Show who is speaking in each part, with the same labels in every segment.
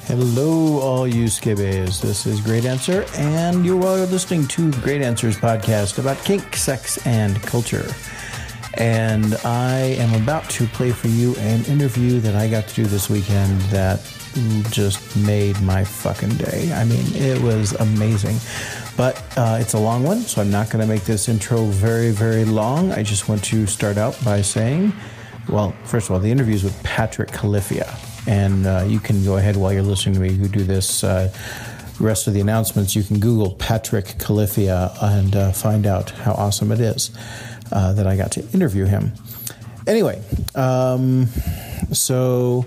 Speaker 1: Hello, all you skibbies. This is Great Answer, and you are listening to the Great Answers podcast about kink, sex, and culture. And I am about to play for you an interview that I got to do this weekend that just made my fucking day. I mean, it was amazing. But it's a long one, so I'm not going to make this intro very, very long. I just want to start out by saying, well, first of all, the interview is with Patrick Califia. And you can go ahead while you're listening to me who do this rest of the announcements. You can Google Patrick Califia and find out how awesome it is that I got to interview him. Anyway, so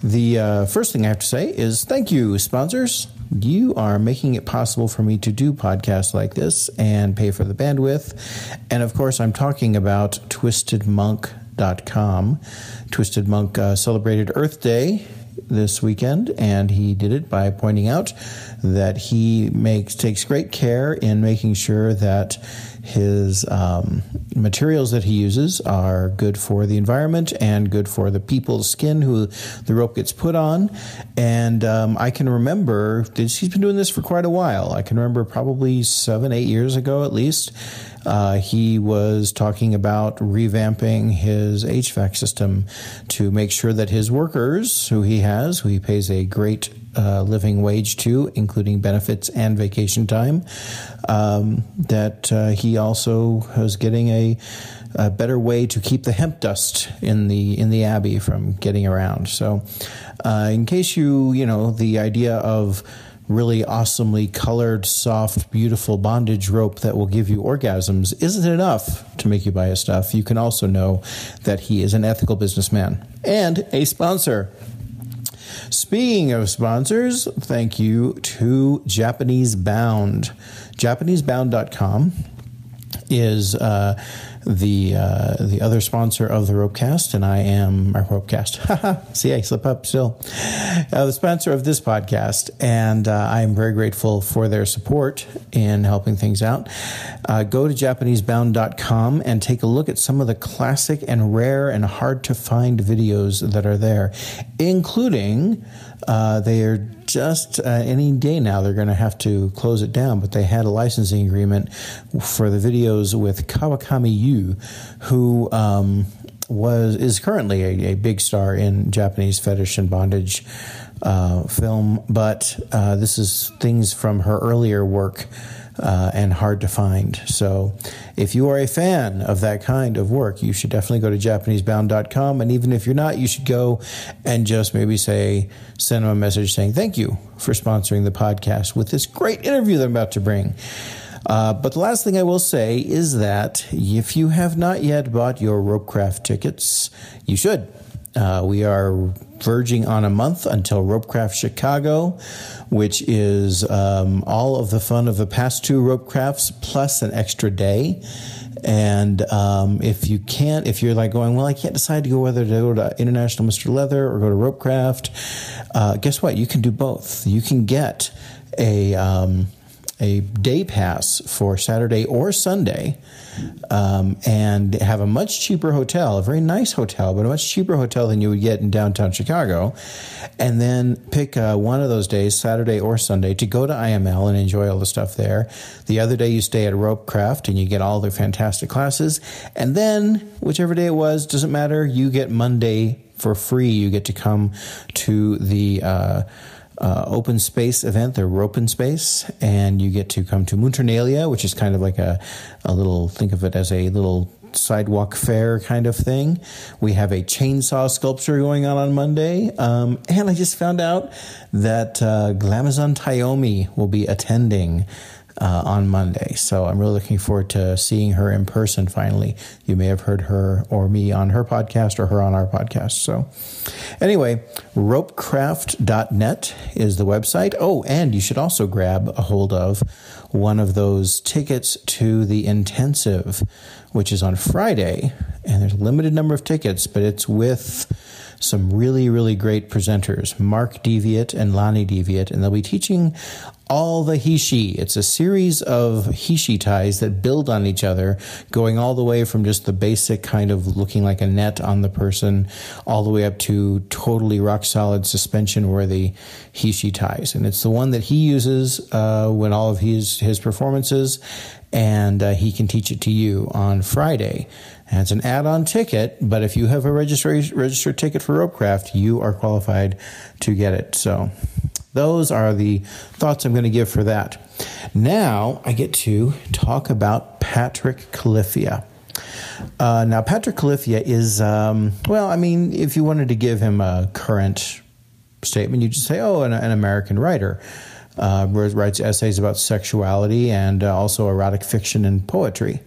Speaker 1: the first thing I have to say is thank you, sponsors. You are making it possible for me to do podcasts like this and pay for the bandwidth. And of course, I'm talking about twistedmonk.com. Twisted Monk celebrated Earth Day this weekend, and he did it by pointing out that he takes great care in making sure that his materials that he uses are good for the environment and good for the people's skin who the rope gets put on. And I can remember, he's been doing this for quite a while. I can remember probably 7-8 years ago at least, he was talking about revamping his HVAC system to make sure that his workers, who he pays a great living wage to, including benefits and vacation time, that he also was getting a better way to keep the hemp dust in the Abbey from getting around. So in case the idea of really awesomely colored, soft, beautiful bondage rope that will give you orgasms isn't enough to make you buy his stuff, you can also know that he is an ethical businessman and a sponsor. Speaking of sponsors, thank you to Japanese Bound. JapaneseBound.com is the other sponsor of the Ropecast, and I am our Ropecast. See, I slip up still. The sponsor of this podcast, and I am very grateful for their support in helping things out. Go to JapaneseBound.com and take a look at some of the classic and rare and hard to find videos that are there, including they are just any day now they're going to have to close it down, but they had a licensing agreement for the videos with Kawakami Yu, who is currently a big star in Japanese fetish and bondage film, but this is things from her earlier work and hard to find. So if you are a fan of that kind of work, you should definitely go to JapaneseBound.com. And even if you're not, you should go and just maybe send them a message saying thank you for sponsoring the podcast with this great interview that I'm about to bring. But the last thing I will say is that if you have not yet bought your Ropecraft tickets, you should. We are verging on a month until Ropecraft Chicago, which is all of the fun of the past two Ropecrafts plus an extra day. And if you're like going, well, I can't decide to go whether to go to International Mr. Leather or go to Ropecraft, guess what? You can do both. You can get a day pass for Saturday or Sunday, and have a much cheaper hotel, a very nice hotel, but a much cheaper hotel than you would get in downtown Chicago, and then pick one of those days, Saturday or Sunday, to go to IML and enjoy all the stuff there. The other day you stay at Ropecraft and you get all the fantastic classes, and then whichever day it was, doesn't matter, you get Monday for free. You get to come to the open space event, the Ropen Space, and you get to come to Munternalia, which is kind of like a little, think of it as a little sidewalk fair kind of thing. We have a chainsaw sculpture going on Monday, and I just found out that Glamazon Tayomi will be attending on Monday. So I'm really looking forward to seeing her in person finally. You may have heard her or me on her podcast or her on our podcast. So anyway, ropecraft.net is the website. Oh, and you should also grab a hold of one of those tickets to the intensive, which is on Friday. And there's a limited number of tickets, but it's with some really, really great presenters, Mark Deviat and Lonnie Deviat, and they'll be teaching all the he-she. It's a series of he-she ties that build on each other, going all the way from just the basic kind of looking like a net on the person, all the way up to totally rock-solid suspension-worthy he-she ties. And it's the one that he uses when all of his performances, and he can teach it to you on Friday. And it's an add-on ticket, but if you have a registered ticket for Ropecraft, you are qualified to get it. So those are the thoughts I'm going to give for that. Now I get to talk about Patrick Califia. Now, Patrick Califia is, if you wanted to give him a current statement, you just say, an American writer. Writes essays about sexuality and also erotic fiction and poetry.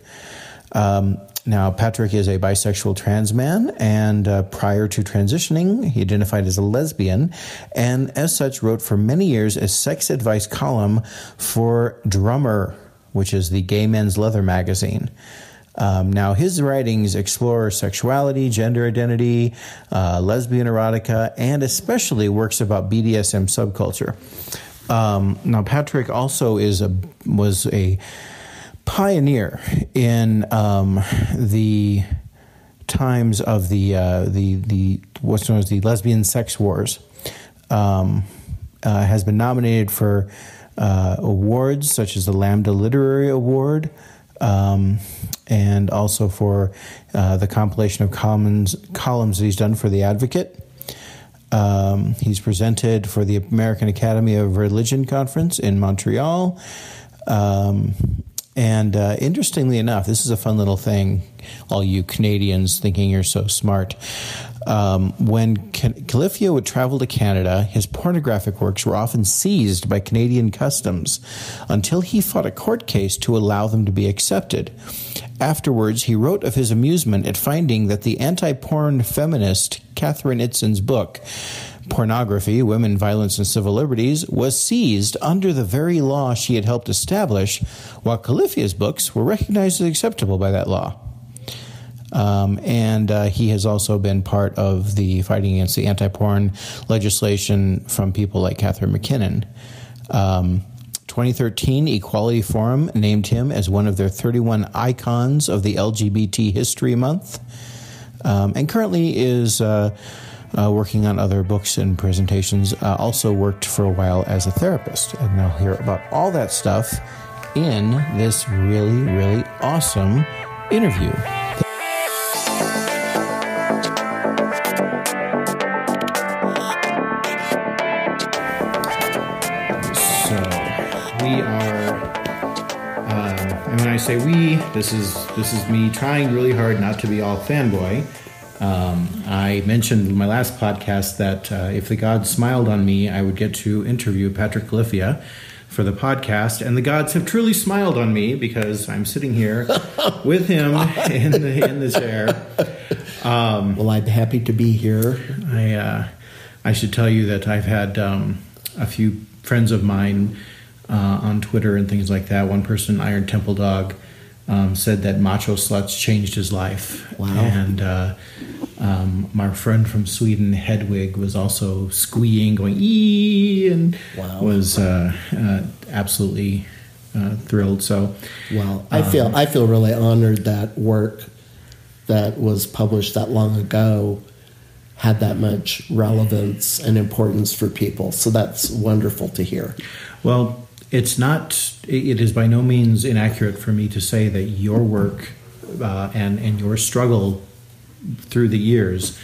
Speaker 1: Now, Patrick is a bisexual trans man, and prior to transitioning, he identified as a lesbian, and as such wrote for many years a sex advice column for Drummer, which is the gay men's leather magazine. Now, his writings explore sexuality, gender identity, lesbian erotica, and especially works about BDSM subculture. Now, Patrick also was a pioneer in the times of the what's known as the lesbian sex wars. Has been nominated for awards such as the Lambda Literary Award, and also for the compilation of columns that he's done for The Advocate. He's presented for the American Academy of Religion Conference in Montreal. And interestingly enough, this is a fun little thing, all you Canadians thinking you're so smart. When Califia would travel to Canada, his pornographic works were often seized by Canadian customs until he fought a court case to allow them to be accepted. Afterwards, he wrote of his amusement at finding that the anti-porn feminist Catherine Itzon's book, Pornography, Women, Violence, and Civil Liberties, was seized under the very law she had helped establish, while Califia's books were recognized as acceptable by that law. And he has also been part of the fighting against the anti-porn legislation from people like Catherine McKinnon. 2013, Equality Forum named him as one of their 31 icons of the LGBT History Month, and currently is working on other books and presentations. Also worked for a while as a therapist. And I'll hear about all that stuff in this really, really awesome interview. We are, and when I say we, this is me trying really hard not to be all fanboy. I mentioned in my last podcast that if the gods smiled on me, I would get to interview Patrick Califia for the podcast, and the gods have truly smiled on me because I'm sitting here with him in the chair.
Speaker 2: Well, I'm happy to be here.
Speaker 1: I should tell you that I've had a few friends of mine on Twitter and things like that. One person, Iron Temple Dog, said that Macho Sluts changed his life.
Speaker 2: Wow.
Speaker 1: And my friend from Sweden, Hedwig, was also squeeing, going ee, and was absolutely thrilled. So,
Speaker 2: well, I feel really honored that work that was published that long ago had that much relevance and importance for people. So that's wonderful to hear.
Speaker 1: Well, it is by no means inaccurate for me to say that your work and your struggle through the years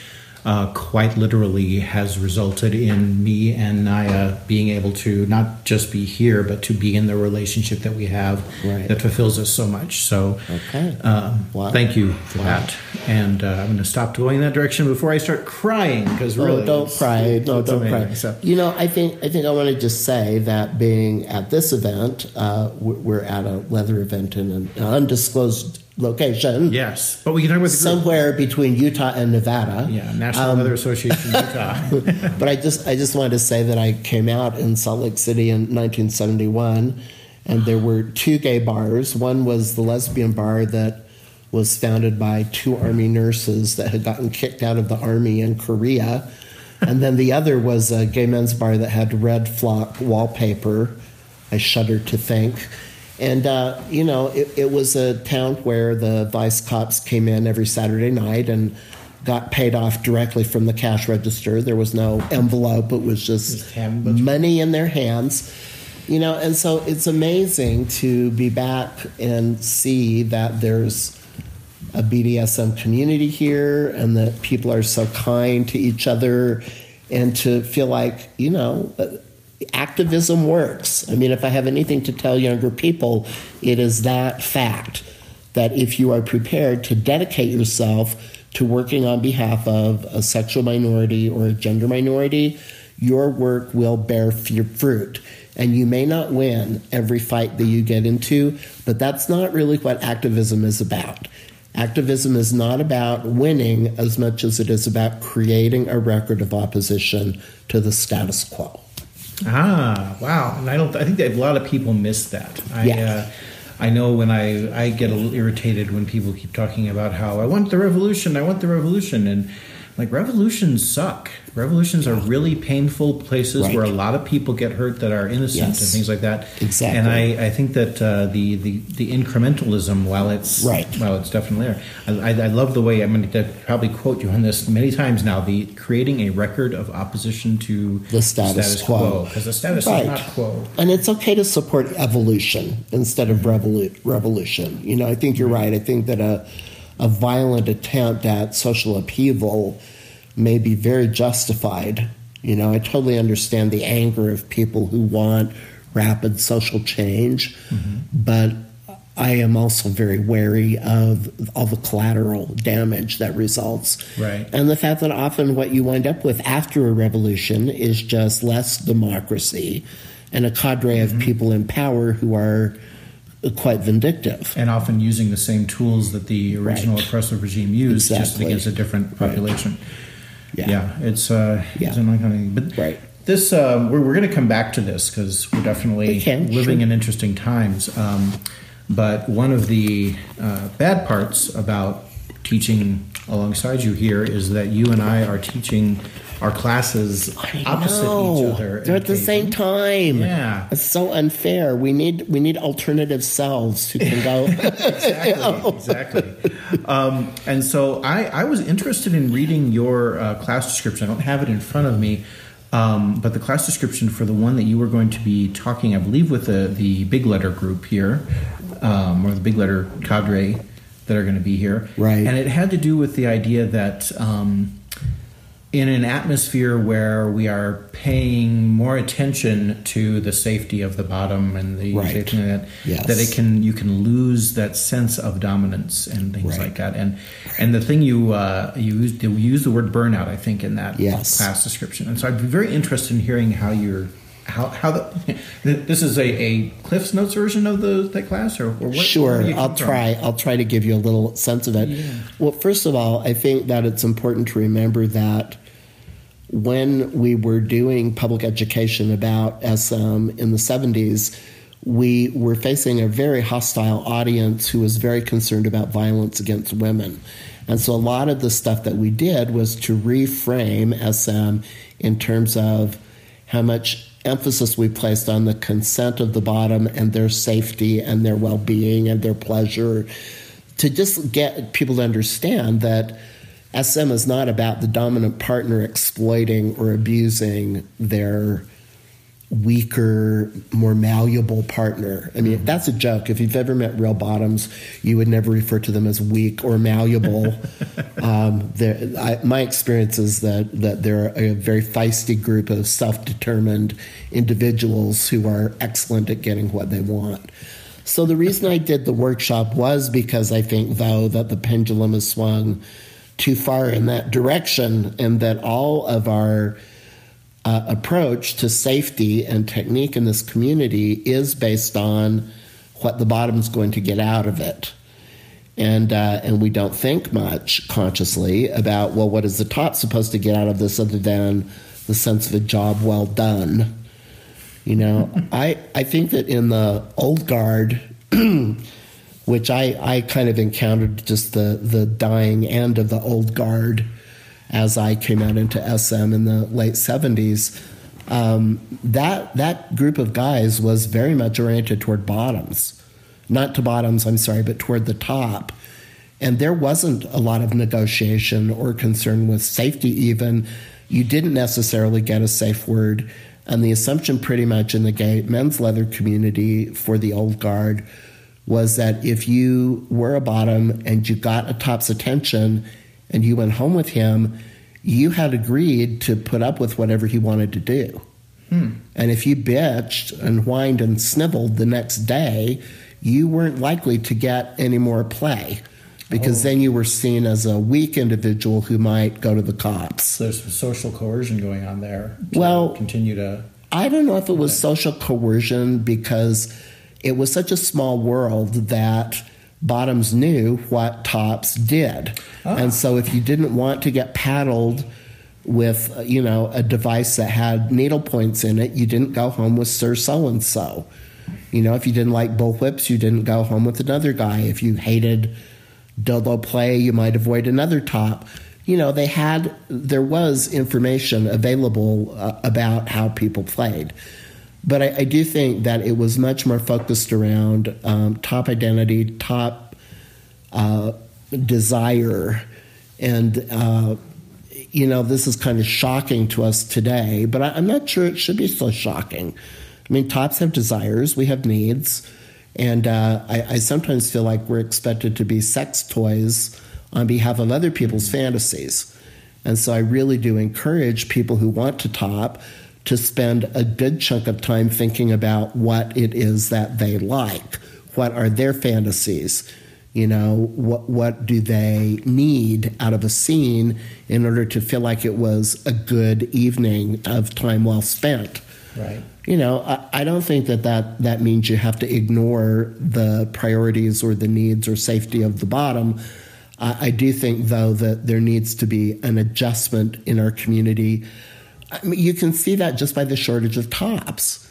Speaker 1: quite literally has resulted in me and Naya being able to not just be here, but to be in the relationship that we have that fulfills us so much. So thank you for that. And I'm going to stop going in that direction before I start crying, because really...
Speaker 2: don't cry. Don't cry. So. I think I want to just say that being at this event, we're at a leather event in an undisclosed location.
Speaker 1: Yes, but we can talk about
Speaker 2: somewhere between Utah and Nevada.
Speaker 1: Yeah, National Leather Association, Utah.
Speaker 2: But I just wanted to say that I came out in Salt Lake City in 1971, and there were two gay bars. One was the lesbian bar that was founded by 2 Army nurses that had gotten kicked out of the Army in Korea. And then the other was a gay men's bar that had red flock wallpaper. I shudder to think. And, it was a town where the vice cops came in every Saturday night and got paid off directly from the cash register. There was no envelope. It was just money in their hands. And so it's amazing to be back and see that there's a BDSM community here and that people are so kind to each other, and to feel like, activism works. I mean, if I have anything to tell younger people, it is that fact that if you are prepared to dedicate yourself to working on behalf of a sexual minority or a gender minority, your work will bear fruit. And you may not win every fight that you get into, but that's not really what activism is about. Activism is not about winning as much as it is about creating a record of opposition to the status quo.
Speaker 3: Ah, wow. And I think that a lot of people miss that. I know when I get a little irritated when people keep talking about how I want the revolution, and like, revolutions suck. Revolutions are really painful places where a lot of people get hurt that are innocent and things like that.
Speaker 2: Exactly.
Speaker 3: And I think that the incrementalism, while it's definitely there, I love the way, I'm going to probably quote you on this many times now, the creating a record of opposition to
Speaker 2: the status quo.
Speaker 3: Because the status is not quo.
Speaker 2: And it's okay to support evolution instead of revolution. I think you're right. I think that a violent attempt at social upheaval may be very justified. I totally understand the anger of people who want rapid social change, but I am also very wary of all the collateral damage that results.
Speaker 3: Right.
Speaker 2: And the fact that often what you wind up with after a revolution is just less democracy and a cadre of people in power who are quite vindictive.
Speaker 3: And often using the same tools that the original oppressive regime used, just against a different population. It's an uncommon. But this, we're going to come back to this because we're definitely living in interesting times. But one of the bad parts about teaching alongside you here is that you and I are teaching our classes opposite each other.
Speaker 2: They're at the same time.
Speaker 3: Yeah.
Speaker 2: It's so unfair. We need alternative selves who can go.
Speaker 3: Exactly. And so I was interested in reading your class description. I don't have it in front of me, but the class description for the one that you were going to be talking, I believe, with the big letter group here, or the big letter cadre that are going to be here.
Speaker 2: Right.
Speaker 3: And it had to do with the idea that in an atmosphere where we are paying more attention to the safety of the bottom and the safety of that, that you can lose that sense of dominance and things like that. And the thing you use the word burnout, I think, in that class description. And so I'd be very interested in hearing how this is a Cliff's Notes version of that class, or what?
Speaker 2: Sure, I'll try to give you a little sense of it. Yeah. Well, first of all, I think that it's important to remember that when we were doing public education about SM in the 70s, we were facing a very hostile audience who was very concerned about violence against women. And so a lot of the stuff that we did was to reframe SM in terms of how much emphasis we placed on the consent of the bottom and their safety and their well-being and their pleasure, to just get people to understand that SM is not about the dominant partner exploiting or abusing their weaker, more malleable partner. I mean, that's a joke. If you've ever met real bottoms, you would never refer to them as weak or malleable. My experience is that they're a very feisty group of self-determined individuals who are excellent at getting what they want. So the reason I did the workshop was because I think, though, that the pendulum has swung too far in that direction, and that all of our approach to safety and technique in this community is based on what the bottom's going to get out of it. And we don't think much consciously about, well, what is the top supposed to get out of this other than the sense of a job well done? You know, I think that in the old guard, which I kind of encountered just the dying end of the old guard as I came out into SM in the late 70s. That group of guys was very much oriented toward bottoms. Not to bottoms, I'm sorry, but toward the top. And there wasn't a lot of negotiation or concern with safety even. You didn't necessarily get a safe word. And the assumption pretty much in the gay men's leather community for the old guard was that if you were a bottom and you got a top's attention and you went home with him, you had agreed to put up with whatever he wanted to do. And if you bitched and whined and sniveled the next day, you weren't likely to get any more play, because then you were seen as a weak individual who might go to the cops.
Speaker 3: So there's some social coercion going on there.
Speaker 2: Well,
Speaker 3: continue to.
Speaker 2: I don't know if it was social coercion, because it was such a small world that bottoms knew what tops did. And so if you didn't want to get paddled with, a device that had needle points in it, you didn't go home with Sir So-and-so. If you didn't like bullwhips, you didn't go home with another guy. If you hated dildo play, you might avoid another top. There was information available about how people played. But I do think that it was much more focused around top identity, top desire. And, this is kind of shocking to us today, but I'm not sure it should be so shocking. I mean, tops have desires, we have needs, and I sometimes feel like we're expected to be sex toys on behalf of other people's fantasies. And so I really do encourage people who want to top to spend a good chunk of time thinking about what it is that they like. What are their fantasies? What do they need out of a scene in order to feel like it was a good evening of time well spent?
Speaker 3: Right.
Speaker 2: I don't think that means you have to ignore the priorities or the needs or safety of the bottom. I do think, though, that there needs to be an adjustment in our community. I mean, you can see that just by the shortage of tops.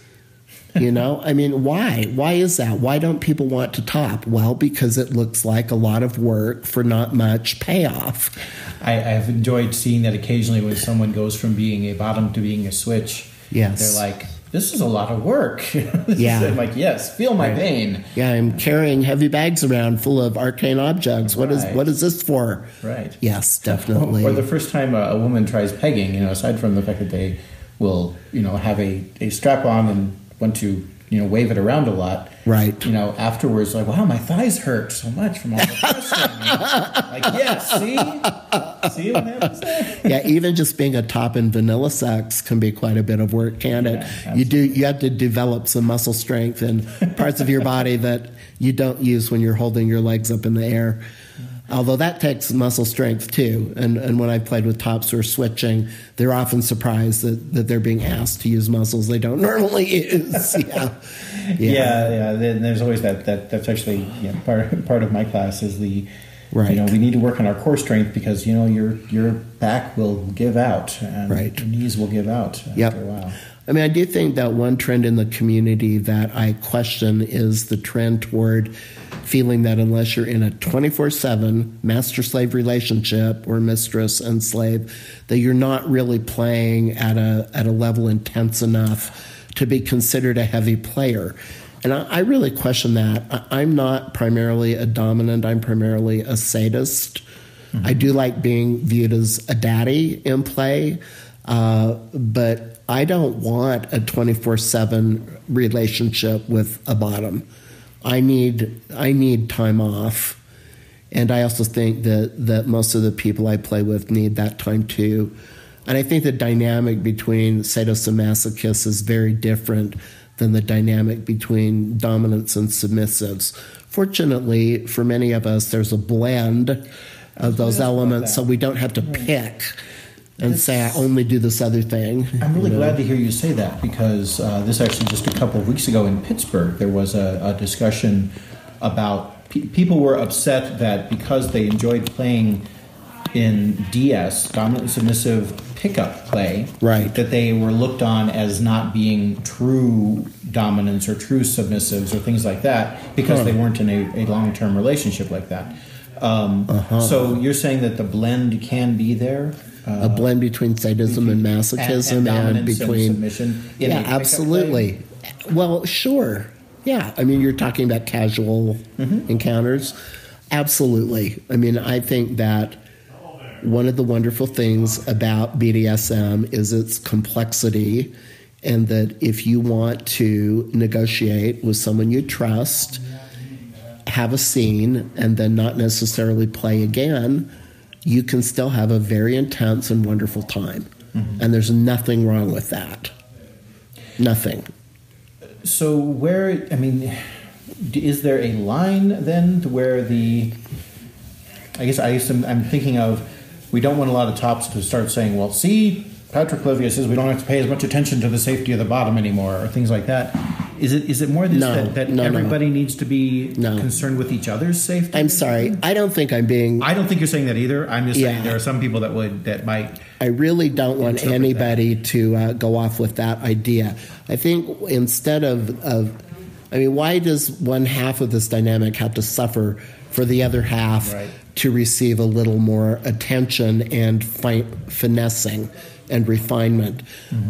Speaker 2: I mean, why? Why is that? Why don't people want to top? Well, because it looks like a lot of work for not much payoff.
Speaker 3: I've enjoyed seeing that occasionally when someone goes from being a bottom to being a switch.
Speaker 2: Yes.
Speaker 3: They're like, this is a lot of work.
Speaker 2: I'm
Speaker 3: like, yes, feel my pain.
Speaker 2: Yeah, I'm carrying heavy bags around full of arcane objects. What is this for?
Speaker 3: Right.
Speaker 2: Yes, definitely.
Speaker 3: Or the first time a woman tries pegging, aside from the fact that they will, have a strap on and want to, wave it around a lot.
Speaker 2: Right.
Speaker 3: Afterwards, like, wow, my thighs hurt so much from all the pressure. Like, yes, see what happens there?
Speaker 2: Yeah, even just being a top in vanilla sex can be quite a bit of work, can't it?
Speaker 3: Absolutely.
Speaker 2: You have to develop some muscle strength in parts of your body that you don't use when you're holding your legs up in the air. Although that takes muscle strength too. And when I played with tops who are switching, they're often surprised that they're being asked to use muscles they don't normally use.
Speaker 3: Yeah. Then there's always that's actually part of my class is the right. We need to work on our core strength because your back will give out and your knees will give out after a while.
Speaker 2: I mean, I do think that one trend in the community that I question is the trend toward feeling that unless you're in a 24/7 master-slave relationship or mistress and slave, that you're not really playing at a level intense enough to be considered a heavy player. And I really question that. I'm not primarily a dominant. I'm primarily a sadist. Mm-hmm. I do like being viewed as a daddy in play, but I don't want a 24/7 relationship with a bottom. I need time off, and I also think that most of the people I play with need that time too. And I think the dynamic between sadists and masochists is very different than the dynamic between dominants and submissives. Fortunately, for many of us, there's a blend of those elements, so we don't have to pick and say, I only do this other thing.
Speaker 3: I'm really glad to hear you say that because this actually just a couple of weeks ago in Pittsburgh, there was a discussion about people were upset that because they enjoyed playing in DS, dominant and submissive pickup play,
Speaker 2: right,
Speaker 3: that they were looked on as not being true dominants or true submissives or things like that because they weren't in a long-term relationship like that. So you're saying that the blend can be there?
Speaker 2: A blend between sadism and masochism
Speaker 3: and
Speaker 2: between
Speaker 3: submission.
Speaker 2: Yeah, absolutely. Well, sure. Yeah, I mean, you're talking about casual encounters. Absolutely. I mean, I think that one of the wonderful things about BDSM is its complexity, and that if you want to negotiate with someone you trust, have a scene, and then not necessarily play again, you can still have a very intense and wonderful time. And there's nothing wrong with that. Nothing.
Speaker 3: So where, I mean, is there a line then to where I guess I'm thinking of, we don't want a lot of tops to start saying, well, see, Patrick Califia says we don't have to pay as much attention to the safety of the bottom anymore, or things like that. Is it more this that everybody needs to be concerned with each other's safety?
Speaker 2: I'm sorry. I don't think I'm being...
Speaker 3: I don't think you're saying that either. I'm just saying there are some people that might...
Speaker 2: I really don't want anybody to go off with that idea. I think instead of... I mean, why does one half of this dynamic have to suffer for the other half to receive a little more attention and finessing and refinement?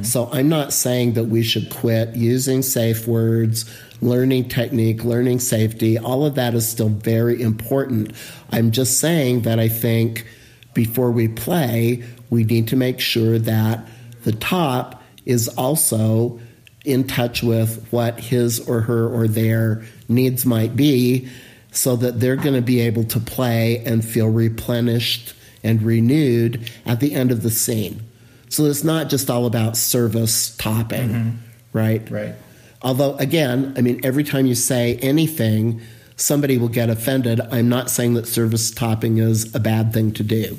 Speaker 2: So I'm not saying that we should quit using safe words, learning technique, learning safety. All of that is still very important. I'm just saying that I think before we play, we need to make sure that the top is also in touch with what his or her or their needs might be, so that they're going to be able to play and feel replenished and renewed at the end of the scene. So it's not just all about service topping, right?
Speaker 3: Right.
Speaker 2: Although, again, I mean, every time you say anything, somebody will get offended. I'm not saying that service topping is a bad thing to do.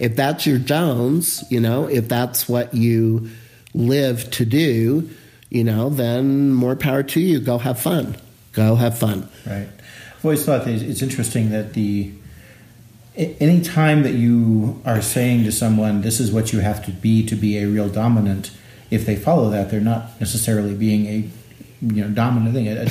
Speaker 2: If that's your Jones, if that's what you live to do, then more power to you. Go have fun. Go have fun.
Speaker 3: Right. I've always thought that it's interesting that any time that you are saying to someone, this is what you have to be a real dominant, if they follow that, they're not necessarily being a dominant thing. A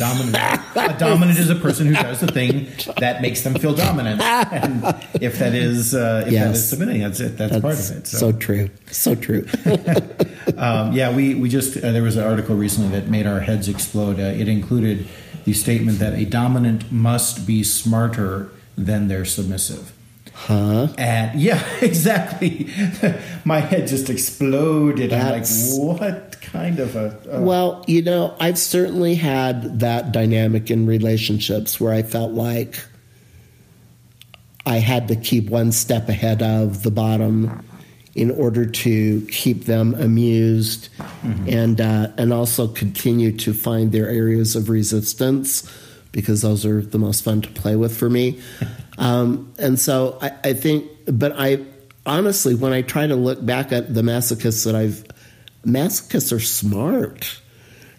Speaker 3: dominant is a person who does the thing that makes them feel dominant. And if that is that is submitting, that's it. That's part of it.
Speaker 2: So true. So true.
Speaker 3: We just there was an article recently that made our heads explode. It included the statement that a dominant must be smarter than their submissive.
Speaker 2: Huh?
Speaker 3: And yeah, exactly. My head just exploded. I'm like, what kind of a...
Speaker 2: Well, I've certainly had that dynamic in relationships where I felt like I had to keep one step ahead of the bottom in order to keep them amused and also continue to find their areas of resistance, because those are the most fun to play with for me. And so I think, but I honestly, when I try to look back at the masochists masochists are smart,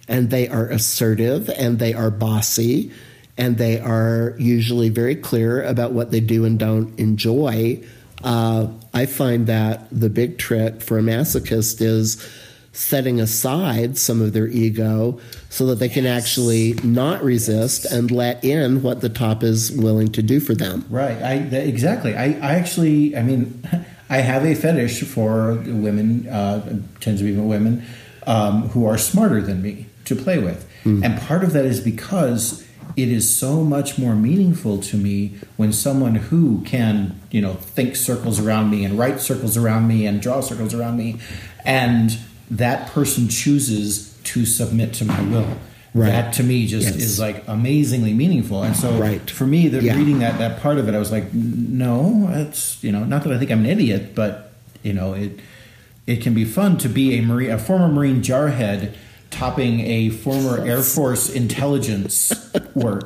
Speaker 2: and they are assertive, and they are bossy, and they are usually very clear about what they do and don't enjoy. I find that the big trick for a masochist is setting aside some of their ego so that they can actually not resist and let in what the top is willing to do for them.
Speaker 3: Right. Exactly. I have a fetish for women, tends to be women, who are smarter than me to play with. And part of that is because it is so much more meaningful to me when someone who can, think circles around me and write circles around me and draw circles around me, and that person chooses to submit to my will. Right. That to me just is like amazingly meaningful. And so for me, reading that part of it, I was like, no, it's, not that I think I'm an idiot, but, it can be fun to be a former Marine jarhead topping a former Air Force intelligence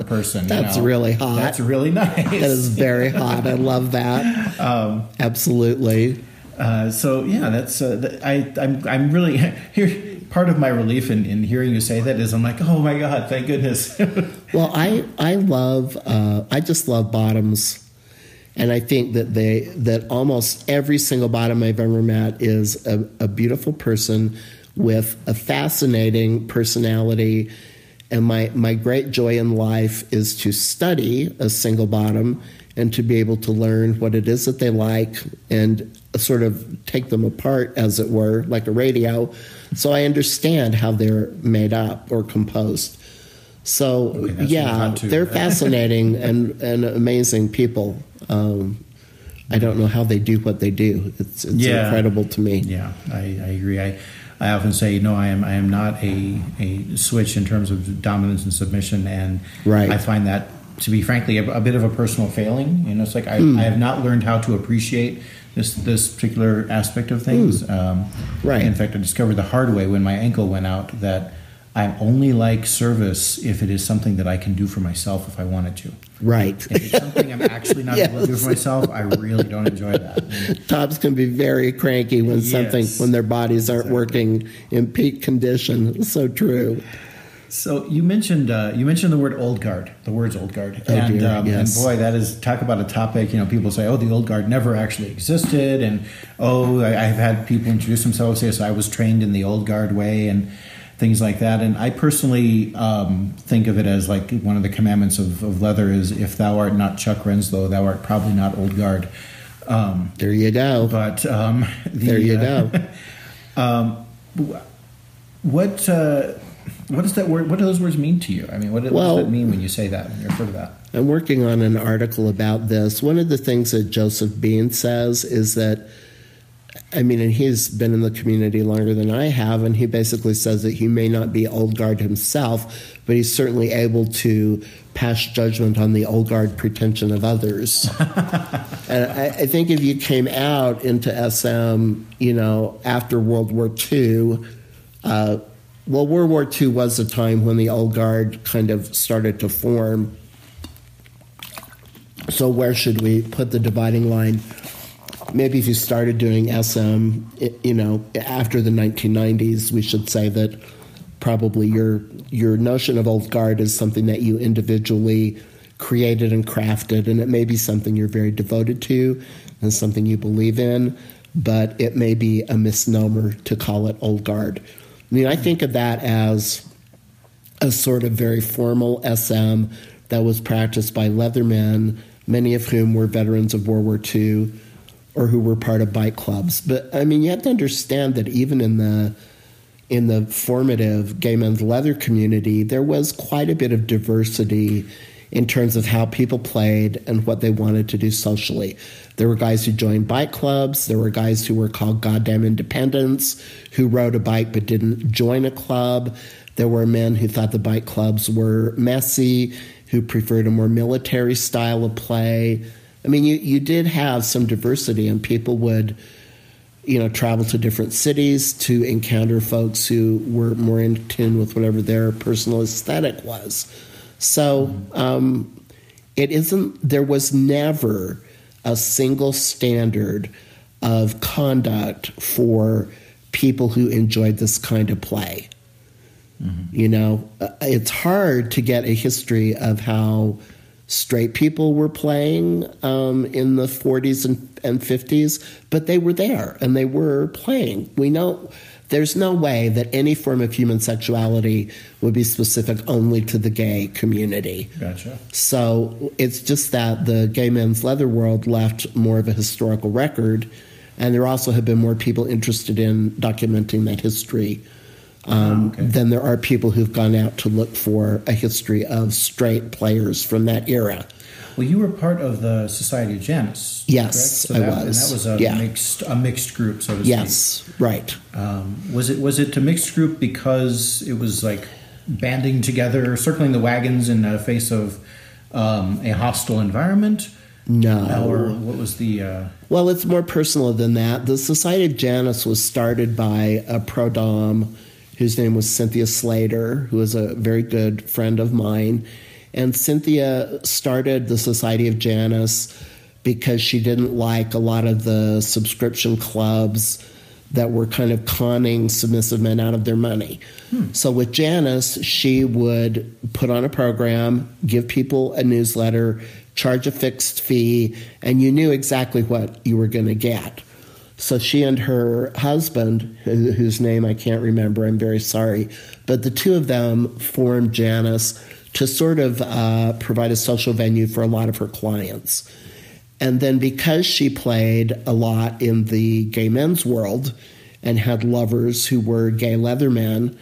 Speaker 3: person.
Speaker 2: That's really hot.
Speaker 3: That's really nice.
Speaker 2: That is very hot. I love that. Absolutely.
Speaker 3: That's I'm really here. Part of my relief in hearing you say that is I'm like, oh my God, thank goodness.
Speaker 2: Well, I just love bottoms And I think that almost every single bottom I've ever met is a beautiful person with a fascinating personality. And my great joy in life is to study a single bottom and to be able to learn what it is that they like and sort of take them apart, as it were, like a radio. So I understand how they're made up or composed. So, they're fascinating and amazing people. I don't know how they do what they do. It's incredible to me.
Speaker 3: Yeah, I agree. I often say, I am not a switch in terms of dominance and submission, and I find that to be, frankly, a bit of a personal failing. It's like I have not learned how to appreciate this particular aspect of things. In fact, I discovered the hard way when my ankle went out that I only like service if it is something that I can do for myself if I wanted to.
Speaker 2: Right.
Speaker 3: If it's something I'm actually not able to do for myself, I really don't enjoy that.
Speaker 2: Tops can be very cranky when when their bodies aren't working in peak condition. So true.
Speaker 3: So you mentioned the word old guard, the words old guard, and boy, that is, talk about a topic. People say, the old guard never actually existed, and I've had people introduce themselves, say, so I was trained in the old guard way, and things like that. And I personally think of it as like one of the commandments of leather is, if thou art not Chuck Renslow, thou art probably not old guard.
Speaker 2: There you go.
Speaker 3: But
Speaker 2: there you go.
Speaker 3: What does that word? What do those words mean to you? I mean, what does that mean when you say that? When you refer to that?
Speaker 2: I'm working on an article about this. One of the things that Joseph Bean says is that, and he's been in the community longer than I have, and he basically says that he may not be old guard himself, but he's certainly able to pass judgment on the old guard pretension of others. And I think if you came out into SM, after World War II, World War II was a time when the old guard kind of started to form. So where should we put the dividing line? Maybe if you started doing SM, after the 1990s, we should say that probably your notion of old guard is something that you individually created and crafted, and it may be something you're very devoted to and something you believe in, but it may be a misnomer to call it old guard. I think of that as a sort of very formal SM that was practiced by leathermen, many of whom were veterans of World War II, or who were part of bike clubs. But you have to understand that even in the formative gay men's leather community, there was quite a bit of diversity in terms of how people played and what they wanted to do socially. There were guys who joined bike clubs. There were guys who were called goddamn independents, who rode a bike but didn't join a club. There were men who thought the bike clubs were messy, who preferred a more military style of play. You did have some diversity, and people would, travel to different cities to encounter folks who were more in tune with whatever their personal aesthetic was. So there was never a single standard of conduct for people who enjoyed this kind of play. It's hard to get a history of how straight people were playing in the 40s and 50s, but they were there and they were playing. We know there's no way that any form of human sexuality would be specific only to the gay community.
Speaker 3: Gotcha.
Speaker 2: So it's just that the gay men's leather world left more of a historical record, and there also have been more people interested in documenting that history than there are people who've gone out to look for a history of straight players from that era.
Speaker 3: Well, you were part of the Society of Janus.
Speaker 2: Yes,
Speaker 3: correct?
Speaker 2: I was.
Speaker 3: And that was a mixed group, so to speak.
Speaker 2: Yes, right.
Speaker 3: Was it a mixed group because it was like banding together, circling the wagons in the face of a hostile environment?
Speaker 2: No.
Speaker 3: Or what was the...
Speaker 2: Well, it's more personal than that. The Society of Janus was started by a pro-dom whose name was Cynthia Slater, who was a very good friend of mine. And Cynthia started the Society of Janus because she didn't like a lot of the subscription clubs that were kind of conning submissive men out of their money. So with Janus, she would put on a program, give people a newsletter, charge a fixed fee, and you knew exactly what you were going to get. So she and her husband, whose name I can't remember, I'm very sorry, but the two of them formed Janus to sort of provide a social venue for a lot of her clients. And then because she played a lot in the gay men's world and had lovers who were gay leathermen,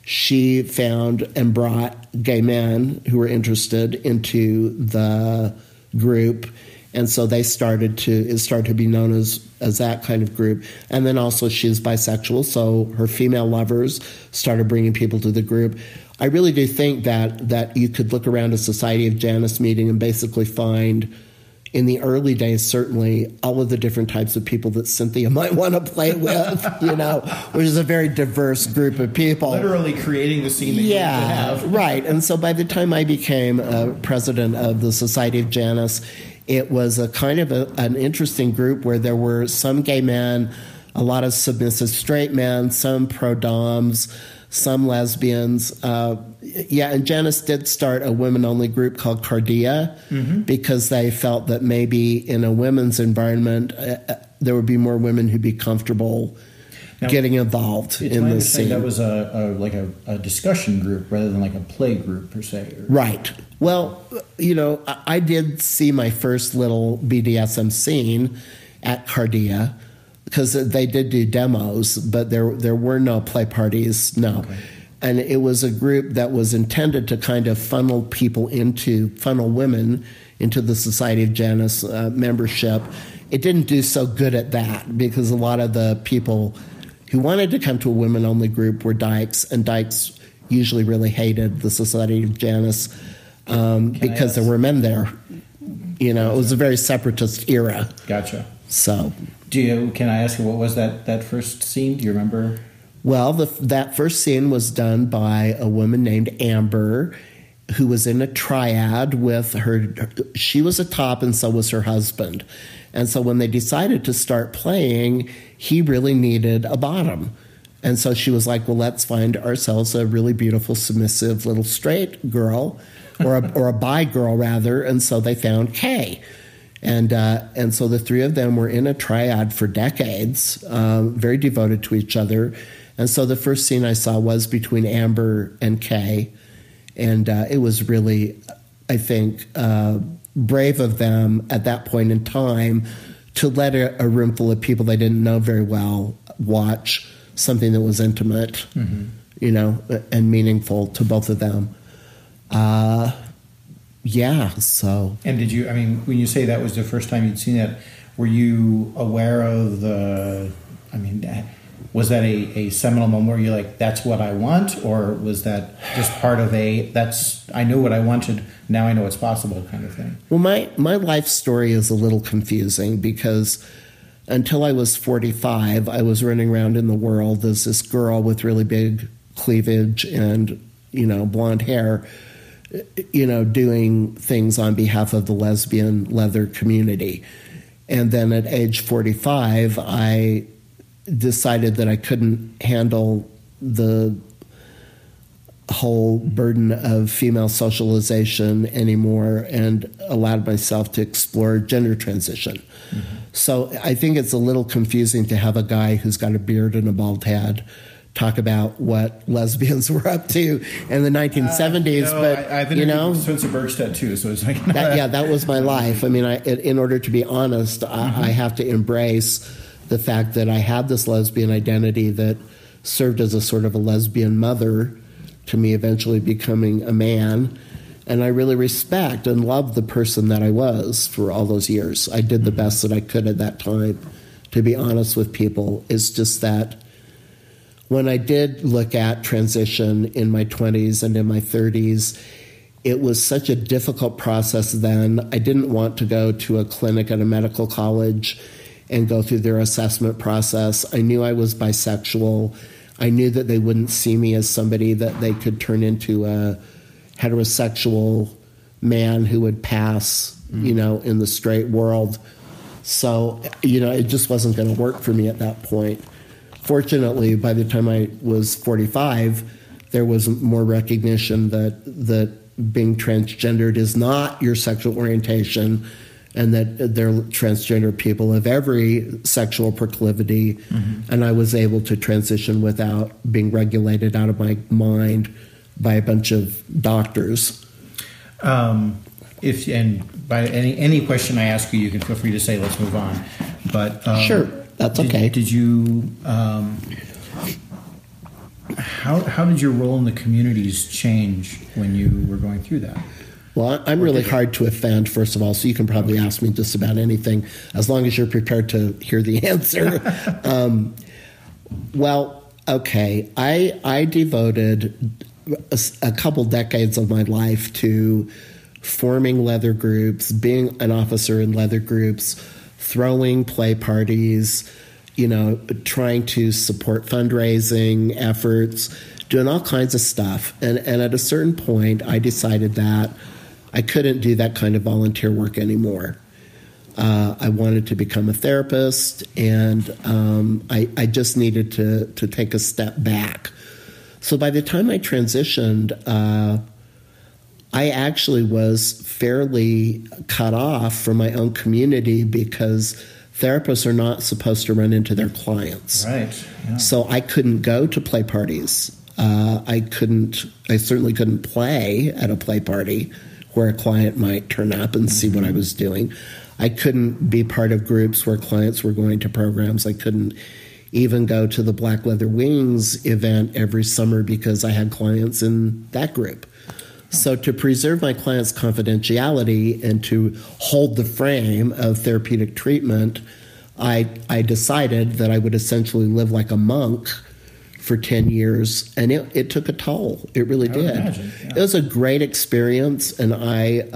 Speaker 2: she found and brought gay men who were interested into the group. And so it started to be known as that kind of group. And then also she's bisexual, so her female lovers started bringing people to the group. I really do think that you could look around a Society of Janus meeting and basically find, in the early days, certainly, all of the different types of people that Cynthia might want to play with, which is a very diverse group of people.
Speaker 3: Literally creating the scene that you have.
Speaker 2: Right. And so by the time I became president of the Society of Janus, it was a kind of an interesting group where there were some gay men, a lot of submissive straight men, some pro-doms, some lesbians. And Janus did start a women-only group called Cardia because they felt that maybe in a women's environment there would be more women who'd be comfortable getting involved in the scene.
Speaker 3: That was a discussion group rather than like a play group per se.
Speaker 2: Right. Well, I did see my first little BDSM scene at Cardia, because they did do demos, but there were no play parties, no. Okay. And it was a group that was intended to kind of funnel women into the Society of Janus membership. It didn't do so good at that because a lot of the people who wanted to come to a women-only group were dykes, and dykes usually really hated the Society of Janus because there were men there. It was a very separatist era.
Speaker 3: Gotcha.
Speaker 2: So...
Speaker 3: Can I ask you, what was that first scene? Do you remember?
Speaker 2: Well, that first scene was done by a woman named Amber, who was in a triad with her. She was a top, and so was her husband. And so when they decided to start playing, he really needed a bottom. And so she was like, well, let's find ourselves a really beautiful, submissive little straight girl, or a bi girl, rather. And so they found Kay. And so the three of them were in a triad for decades, very devoted to each other. And so the first scene I saw was between Amber and Kay. And it was really, I think, brave of them at that point in time to let a room full of people they didn't know very well watch something that was intimate, and meaningful to both of them. So. And
Speaker 3: did you, when you say that was the first time you'd seen that, were you aware of was that a seminal moment where you're like, that's what I want? Or was that just part of I knew what I wanted, now I know it's possible kind of thing?
Speaker 2: Well, my life story is a little confusing because until I was 45, I was running around in the world as this girl with really big cleavage and, blonde hair, doing things on behalf of the lesbian leather community. And then at age 45, I decided that I couldn't handle the whole burden of female socialization anymore and allowed myself to explore gender transition. Mm-hmm. So I think it's a little confusing to have a guy who's got a beard and a bald head talk about what lesbians were up to in the 1970s,
Speaker 3: I've Spencer Bergstedt too, so it's like
Speaker 2: that was my life. In order to be honest, I have to embrace the fact that I had this lesbian identity that served as a sort of a lesbian mother to me eventually becoming a man, and I really respect and love the person that I was for all those years. I did the best that I could at that time, to be honest with people. It's just that when I did look at transition in my 20s and in my 30s, it was such a difficult process then. I didn't want to go to a clinic at a medical college and go through their assessment process. I knew I was bisexual. I knew that they wouldn't see me as somebody that they could turn into a heterosexual man who would pass, in the straight world. So, it just wasn't going to work for me at that point. Fortunately, by the time I was 45, there was more recognition that being transgendered is not your sexual orientation, and that they're transgender people of every sexual proclivity. Mm-hmm. And I was able to transition without being regulated out of my mind by a bunch of doctors.
Speaker 3: If and by any question I ask you, you can feel free to say, let's move on. But
Speaker 2: sure, that's okay.
Speaker 3: Did you? How did your role in the communities change when you were going through that?
Speaker 2: Well, I'm really hard to offend, first of all, so you can probably ask me just about anything, as long as you're prepared to hear the answer. I devoted a couple decades of my life to forming leather groups, being an officer in leather groups, throwing play parties, trying to support fundraising efforts, doing all kinds of stuff. And at a certain point, I decided that I couldn't do that kind of volunteer work anymore. I wanted to become a therapist, and I just needed to take a step back. So by the time I transitioned, I actually was fairly cut off from my own community because therapists are not supposed to run into their clients.
Speaker 3: Right. Yeah.
Speaker 2: So I couldn't go to play parties. I certainly couldn't play at a play party where a client might turn up and see what I was doing. I couldn't be part of groups where clients were going to programs. I couldn't even go to the Black Leather Wings event every summer because I had clients in that group. So to preserve my clients' confidentiality and to hold the frame of therapeutic treatment, I decided that I would essentially live like a monk for 10 years, and it took a toll. It really did.
Speaker 3: Imagine, yeah.
Speaker 2: It was a great experience, and I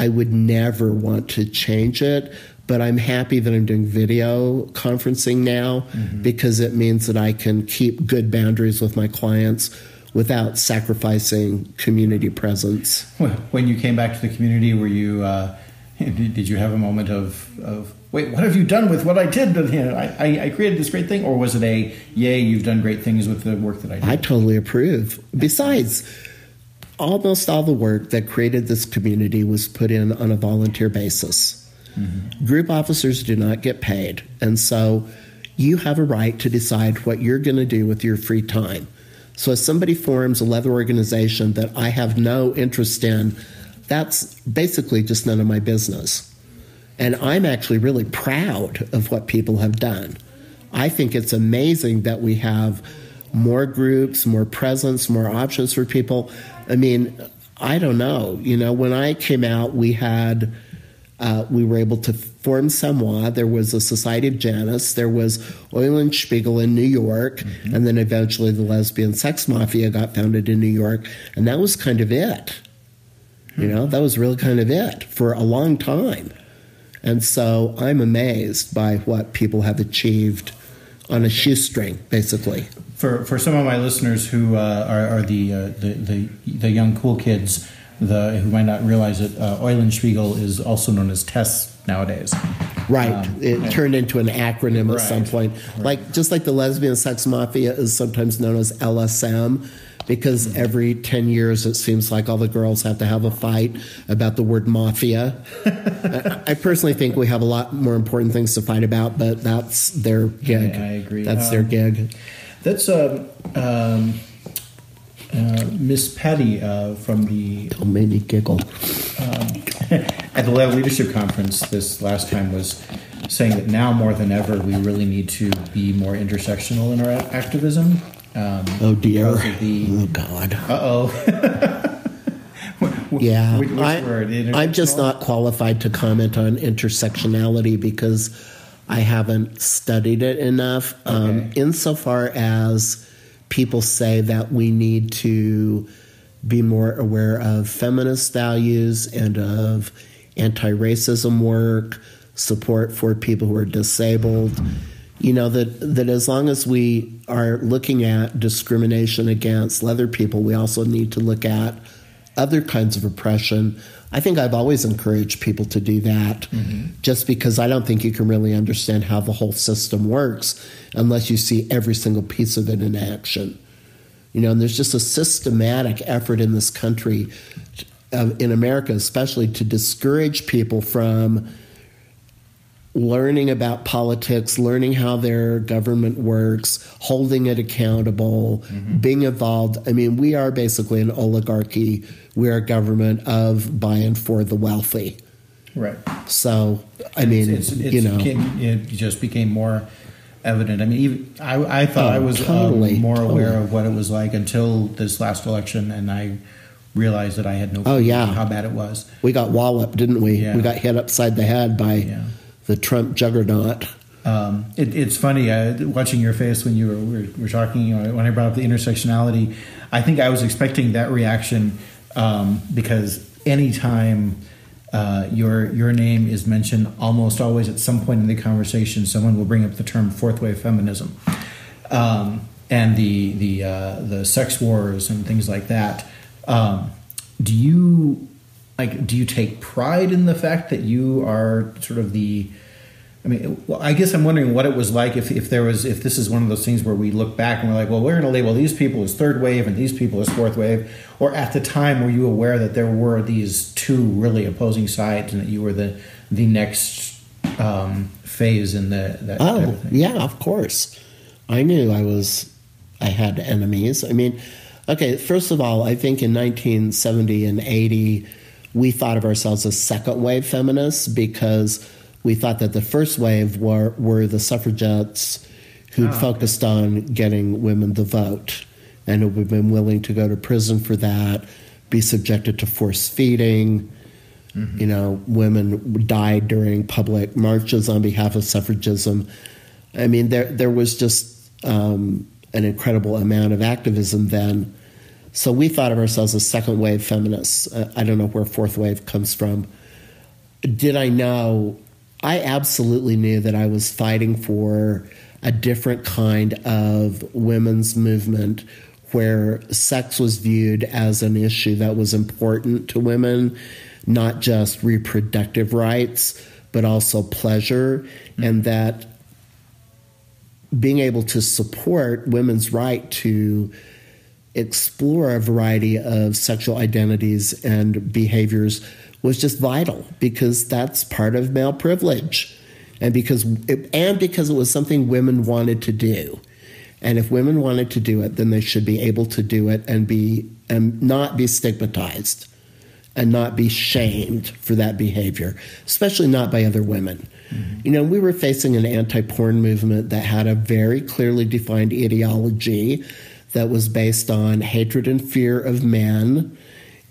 Speaker 2: would never want to change it, but I'm happy that I'm doing video conferencing now because it means that I can keep good boundaries with my clients without sacrificing community presence.
Speaker 3: When you came back to the community, were you did you have a moment of wait, what have you done with what I did? I created this great thing, or was it a yay, you've done great things with the work that I did?
Speaker 2: I totally approve. Besides, almost all the work that created this community was put in on a volunteer basis. Mm-hmm. Group officers do not get paid, and so you have a right to decide what you're going to do with your free time. So if somebody forms a leather organization that I have no interest in, that's basically just none of my business. And I'm actually really proud of what people have done. I think it's amazing that we have more groups, more presence, more options for people. I mean, I don't know. When I came out, we were able to form Samoa. There was a Society of Janus. There was Eulenspiegel in New York. Mm-hmm. And then eventually the Lesbian Sex Mafia got founded in New York. And that was kind of it. That was really kind of it for a long time. And so I'm amazed by what people have achieved on a shoestring, basically.
Speaker 3: For some of my listeners who are the young cool kids, who might not realize it, Eulenspiegel is also known as TESS nowadays.
Speaker 2: Right. It turned into an acronym at some point. Right. Just like the Lesbian Sex Mafia is sometimes known as LSM, because every 10 years it seems like all the girls have to have a fight about the word mafia. I personally think we have a lot more important things to fight about, but that's their gig.
Speaker 3: I agree.
Speaker 2: That's their gig.
Speaker 3: That's Miss Patty from the...
Speaker 2: Don't make me giggle.
Speaker 3: At the Leather Leadership Conference this last time was saying that now more than ever we really need to be more intersectional in our activism.
Speaker 2: Oh dear. Oh God. Yeah.
Speaker 3: Which word?
Speaker 2: I'm just not qualified to comment on intersectionality because I haven't studied it enough.
Speaker 3: Okay.
Speaker 2: Insofar as people say that we need to be more aware of feminist values and of anti-racism work, support for people who are disabled, that as long as we are looking at discrimination against leather people, we also need to look at other kinds of oppression. I think I've always encouraged people to do that, just because I don't think you can really understand how the whole system works unless you see every single piece of it in action. And there's just a systematic effort in this country, in America especially, to discourage people from learning about politics, learning how their government works, holding it accountable, being involved. I mean, we are basically an oligarchy. We are a government of, by, and for the wealthy.
Speaker 3: Right.
Speaker 2: So, I mean,
Speaker 3: it just became more evident. I mean, I thought I was more aware of what it was like until this last election, and I realized that I had no clue how bad it was.
Speaker 2: We got walloped, didn't we? Yeah. We got hit upside the head by the Trump juggernaut.
Speaker 3: It's funny watching your face when you were talking. When I brought up the intersectionality, I think I was expecting that reaction because anytime your name is mentioned, almost always at some point in the conversation, someone will bring up the term fourth wave feminism and the sex wars and things like that. Do you take pride in the fact that you are sort of I guess I'm wondering what it was like if this is one of those things where we look back and we're like, well, we're going to label these people as third wave and these people as fourth wave, or at the time were you aware that there were these two really opposing sides and that you were the next phase in that type of thing?
Speaker 2: Yeah, of course. I knew I had enemies. I mean, okay, first of all, I think in 1970 and 80, we thought of ourselves as second wave feminists because we thought that the first wave were the suffragettes who'd focused on getting women the vote and who had been willing to go to prison for that, be subjected to forced feeding. Women died during public marches on behalf of suffragism. I mean, there was just an incredible amount of activism then. So we thought of ourselves as second wave feminists. I don't know where fourth wave comes from. Did I know? I absolutely knew that I was fighting for a different kind of women's movement where sex was viewed as an issue that was important to women, not just reproductive rights, but also pleasure, and that being able to support women's right to explore a variety of sexual identities and behaviors was just vital because that's part of male privilege, and because it was something women wanted to do. And if women wanted to do it, then they should be able to do it and not be stigmatized and not be shamed for that behavior, especially not by other women. We were facing an anti-porn movement that had a very clearly defined ideology that was based on hatred and fear of men.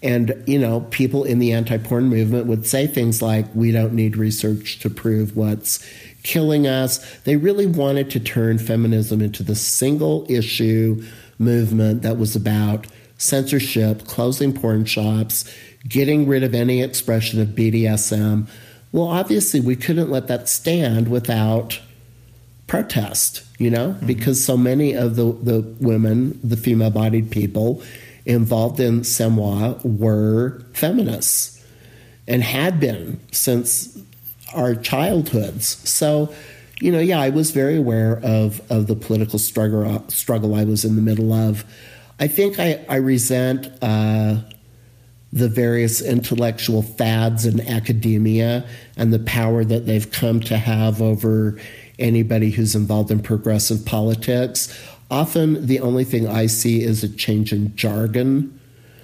Speaker 2: And, people in the anti-porn movement would say things like, we don't need research to prove what's killing us. They really wanted to turn feminism into the single issue movement that was about censorship, closing porn shops, getting rid of any expression of BDSM. Well, obviously, we couldn't let that stand without protest, because so many of the women, the female-bodied people involved in Samoa were feminists and had been since our childhoods. So, I was very aware of the political struggle I was in the middle of. I think I resent the various intellectual fads in academia and the power that they've come to have over anybody who's involved in progressive politics. Often the only thing I see is a change in jargon.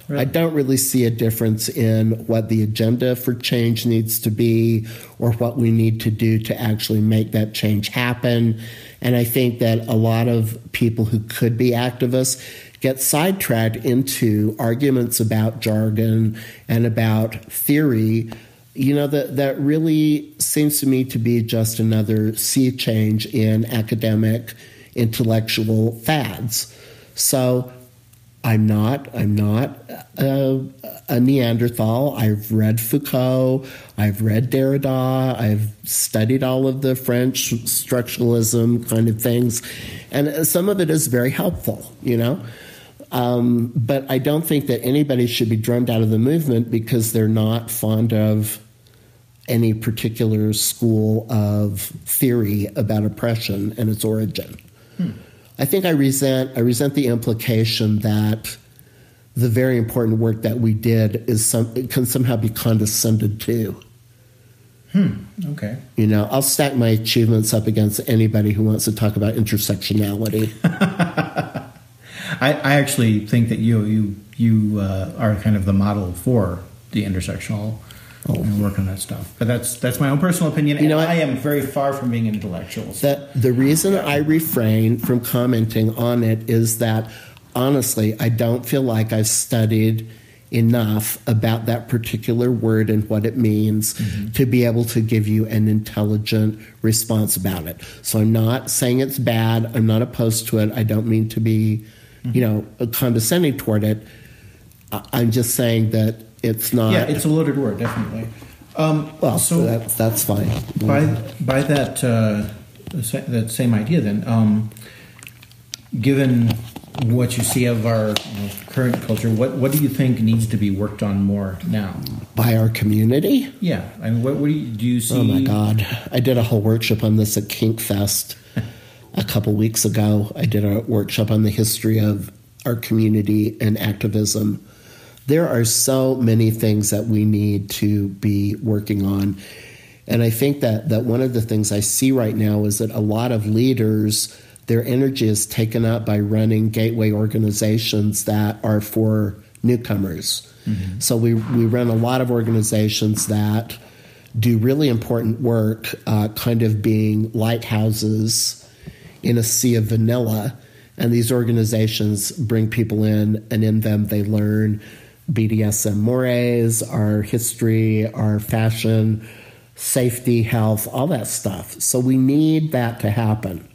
Speaker 2: Right. I don't really see a difference in what the agenda for change needs to be or what we need to do to actually make that change happen. And I think that a lot of people who could be activists get sidetracked into arguments about jargon and about theory, that really seems to me to be just another sea change in academic intellectual fads. So I'm not a Neanderthal. I've read Foucault. I've read Derrida. I've studied all of the French structuralism kind of things. And some of it is very helpful, But I don't think that anybody should be drummed out of the movement because they're not fond of any particular school of theory about oppression and its origin. I think I resent the implication that the very important work that we did can somehow be condescended to.
Speaker 3: Okay.
Speaker 2: I'll stack my achievements up against anybody who wants to talk about intersectionality.
Speaker 3: I actually think that you are kind of the model for the intersectional and work on that stuff. But that's my own personal opinion, and I am very far from being intellectual. So.
Speaker 2: The reason I refrain from commenting on it is that, honestly, I don't feel like I've studied enough about that particular word and what it means to be able to give you an intelligent response about it. So I'm not saying it's bad. I'm not opposed to it. I don't mean to be, condescending toward it. I'm just saying that it's not.
Speaker 3: Yeah, it's a loaded word, definitely.
Speaker 2: So that's fine.
Speaker 3: By that same idea, then, given what you see of our current culture, what do you think needs to be worked on more now?
Speaker 2: By our community?
Speaker 3: Yeah. I mean, what do you see?
Speaker 2: Oh, my God. I did a whole workshop on this at Kink Fest a couple weeks ago. I did a workshop on the history of our community and activism. There are so many things that we need to be working on. And I think that one of the things I see right now is that a lot of leaders, their energy is taken up by running gateway organizations that are for newcomers. So we run a lot of organizations that do really important work, kind of being lighthouses in a sea of vanilla. And these organizations bring people in, and in them they learn BDSM mores, our history, our fashion, safety, health, all that stuff. So we need that to happen.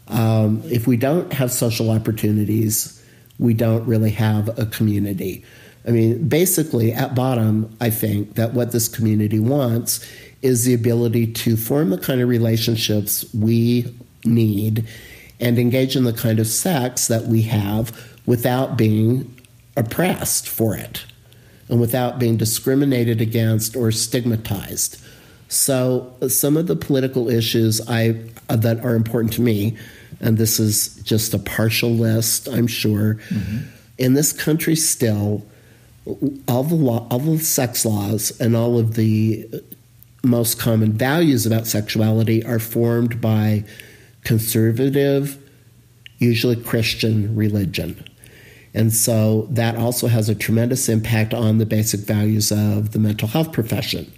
Speaker 2: If we don't have social opportunities, we don't really have a community. I mean, basically, at bottom, I think that what this community wants is the ability to form the kind of relationships we need and engage in the kind of sex that we have without being oppressed for it and without being discriminated against or stigmatized. So some of the political issues that are important to me, and this is just a partial list, I'm sure, in this country still, all the sex laws and all of the most common values about sexuality are formed by conservative, usually Christian religion. And so that also has a tremendous impact on the basic values of the mental health profession.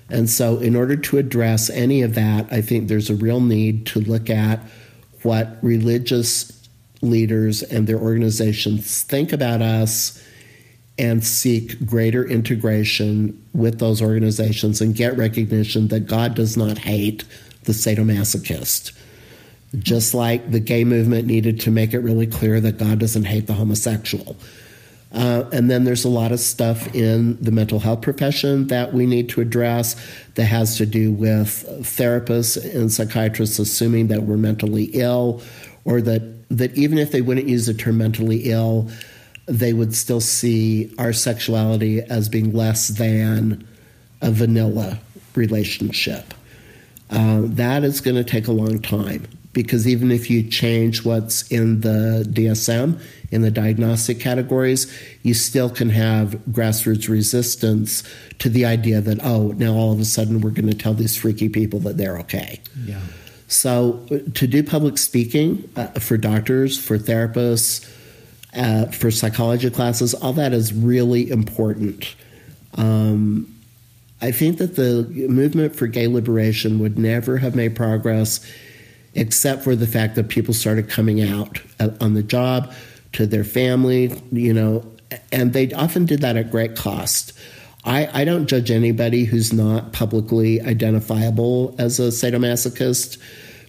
Speaker 2: And so in order to address any of that, I think there's a real need to look at what religious leaders and their organizations think about us and seek greater integration with those organizations and get recognition that God does not hate the sadomasochist. Just like the gay movement needed to make it really clear that God doesn't hate the homosexual. And then there's a lot of stuff in the mental health profession that we need to address that has to do with therapists and psychiatrists assuming that we're mentally ill, or that even if they wouldn't use the term mentally ill, they would still see our sexuality as being less than a vanilla relationship. That is going to take a long time, because even if you change what's in the DSM, in the diagnostic categories, you still can have grassroots resistance to the idea that, now all of a sudden we're going to tell these freaky people that they're okay.
Speaker 3: Yeah.
Speaker 2: So to do public speaking for doctors, for therapists, for psychology classes, all that is really important. I think that the movement for gay liberation would never have made progress except for the fact that people started coming out on the job to their family, and they often did that at great cost. I don't judge anybody who's not publicly identifiable as a sadomasochist,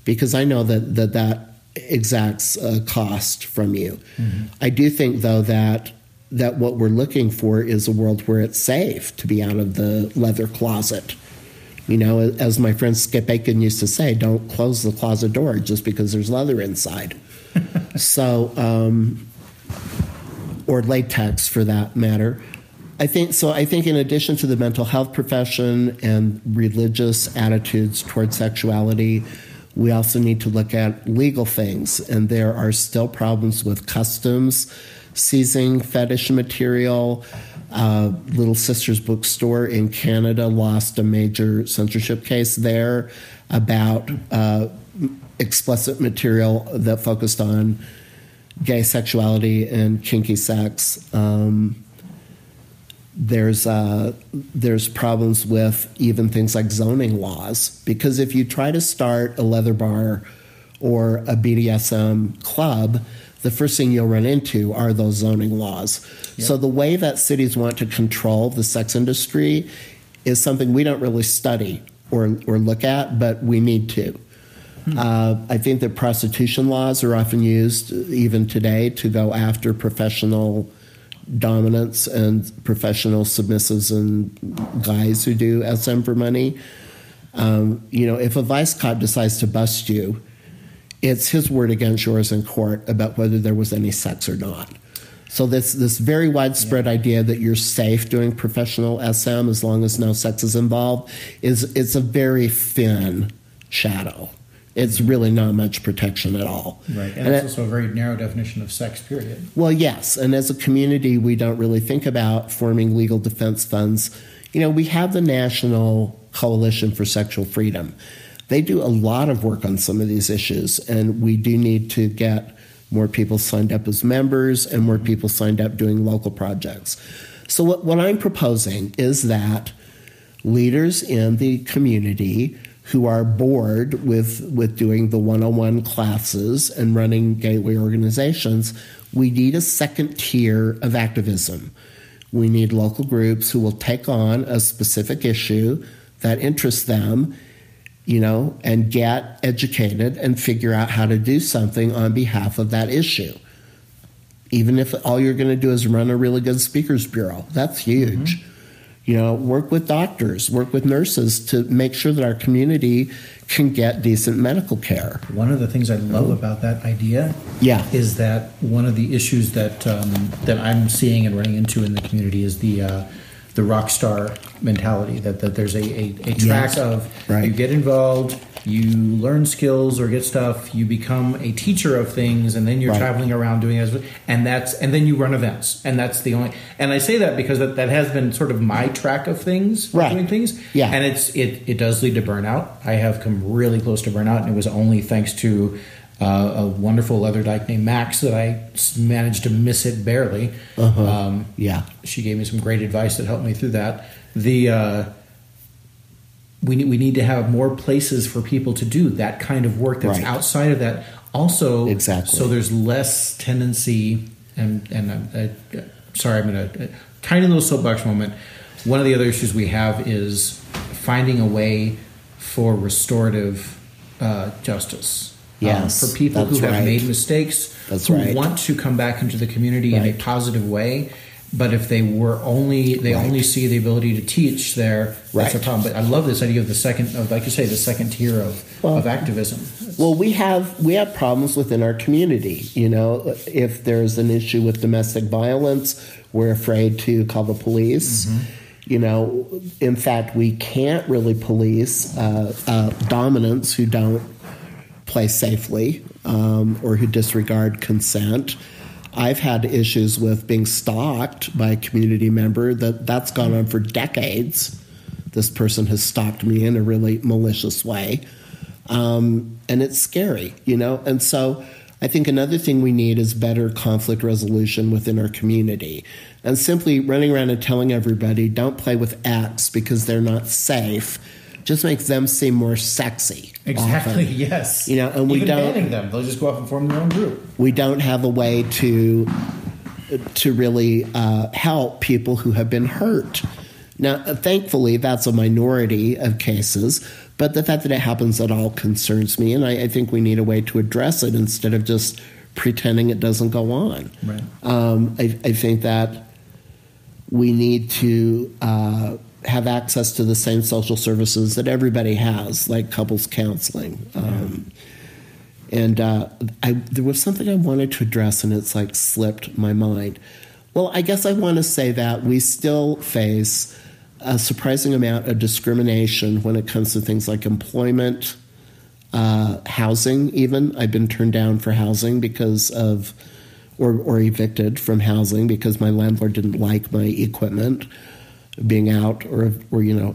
Speaker 2: because I know that exacts a cost from you. I do think, though, that what we're looking for is a world where it's safe to be out of the leather closet. As my friend Skip Aiken used to say, don't close the closet door just because there's leather inside. So, or latex for that matter. I think in addition to the mental health profession and religious attitudes toward sexuality, We also need to look at legal things, and there are still problems with customs seizing fetish material. Little Sisters Bookstore in Canada lost a major censorship case there about explicit material that focused on gay sexuality and kinky sex. There's problems with even things like zoning laws, because if you try to start a leather bar or a BDSM club, the first thing you'll run into are those zoning laws. Yep. So the way that cities want to control the sex industry is something we don't really study or look at, but we need to. I think that prostitution laws are often used even today to go after professional dominants and professional submissives and guys who do SM for money. If a vice cop decides to bust you, it's his word against yours in court about whether there was any sex or not. So this very widespread idea that you're safe doing professional SM as long as no sex is involved it's a very thin shadow. It's really not much protection at all.
Speaker 3: Right, and it's also a very narrow definition of sex, period.
Speaker 2: Well, yes, and as a community, we don't really think about forming legal defense funds. We have the National Coalition for Sexual Freedom. They do a lot of work on some of these issues, and we do need to get more people signed up as members and more people signed up doing local projects. So what I'm proposing is that leaders in the community who are bored with doing the one-on-one classes and running gateway organizations, we need a second tier of activism. We need local groups who will take on a specific issue that interests them, and get educated and figure out how to do something on behalf of that issue. Even if all you're going to do is run a really good speakers bureau, that's huge. Mm-hmm. Work with doctors, work with nurses to make sure that our community can get decent medical care.
Speaker 3: One of the things I love about that idea is that one of the issues that I'm seeing and running into in the community is the rock star mentality, that there's a track of you get involved, you learn skills or get stuff, you become a teacher of things, and then you're traveling around doing it, and then you run events, and that's the only. And I say that because that has been sort of my track of things, doing things, and it does lead to burnout. I have come really close to burnout, and it was only thanks to a wonderful leather dyke named Max that I managed to miss it barely. She gave me some great advice that helped me through that. We need to have more places for people to do that kind of work that's outside of that. Also, so there's less tendency. And sorry, I'm going to tiny little soapbox moment. One of the other issues we have is finding a way for restorative justice.
Speaker 2: Yes,
Speaker 3: for people who have made mistakes, who want to come back into the community in a positive way. But if they only see the ability to teach there, that's a problem. But I love this idea of the second tier of activism.
Speaker 2: Well, we have problems within our community. If there's an issue with domestic violence, we're afraid to call the police. Mm-hmm. In fact, we can't really police dominants who don't play safely or who disregard consent. I've had issues with being stalked by a community member that's gone on for decades. This person has stalked me in a really malicious way. And it's scary, And so I think another thing we need is better conflict resolution within our community. And simply running around and telling everybody, don't play with X because they're not safe, just makes them seem more sexy.
Speaker 3: Exactly, often. Yes.
Speaker 2: And we don't
Speaker 3: banning them. They'll just go off and form their own group.
Speaker 2: We don't have a way to really help people who have been hurt. Now, thankfully, that's a minority of cases, but the fact that it happens at all concerns me, and I think we need a way to address it instead of just pretending it doesn't go on.
Speaker 3: Right.
Speaker 2: I think that we need to have access to the same social services that everybody has, like couples counseling. There was something I wanted to address, and it's slipped my mind. Well, I guess I want to say that we still face a surprising amount of discrimination when it comes to things like employment, Housing, even. I've been turned down for housing because of, or evicted from housing because my landlord didn't like my equipment being out or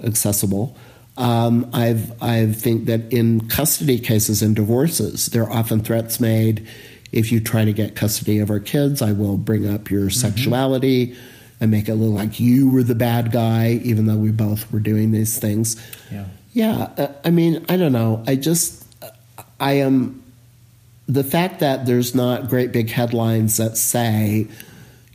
Speaker 2: accessible. I think that in custody cases and divorces, there are often threats made. If you try to get custody of our kids, I will bring up your sexuality and make it look like you were the bad guy, even though we both were doing these things. Yeah. I mean, I don't know. I am, the fact that there's not great big headlines that say,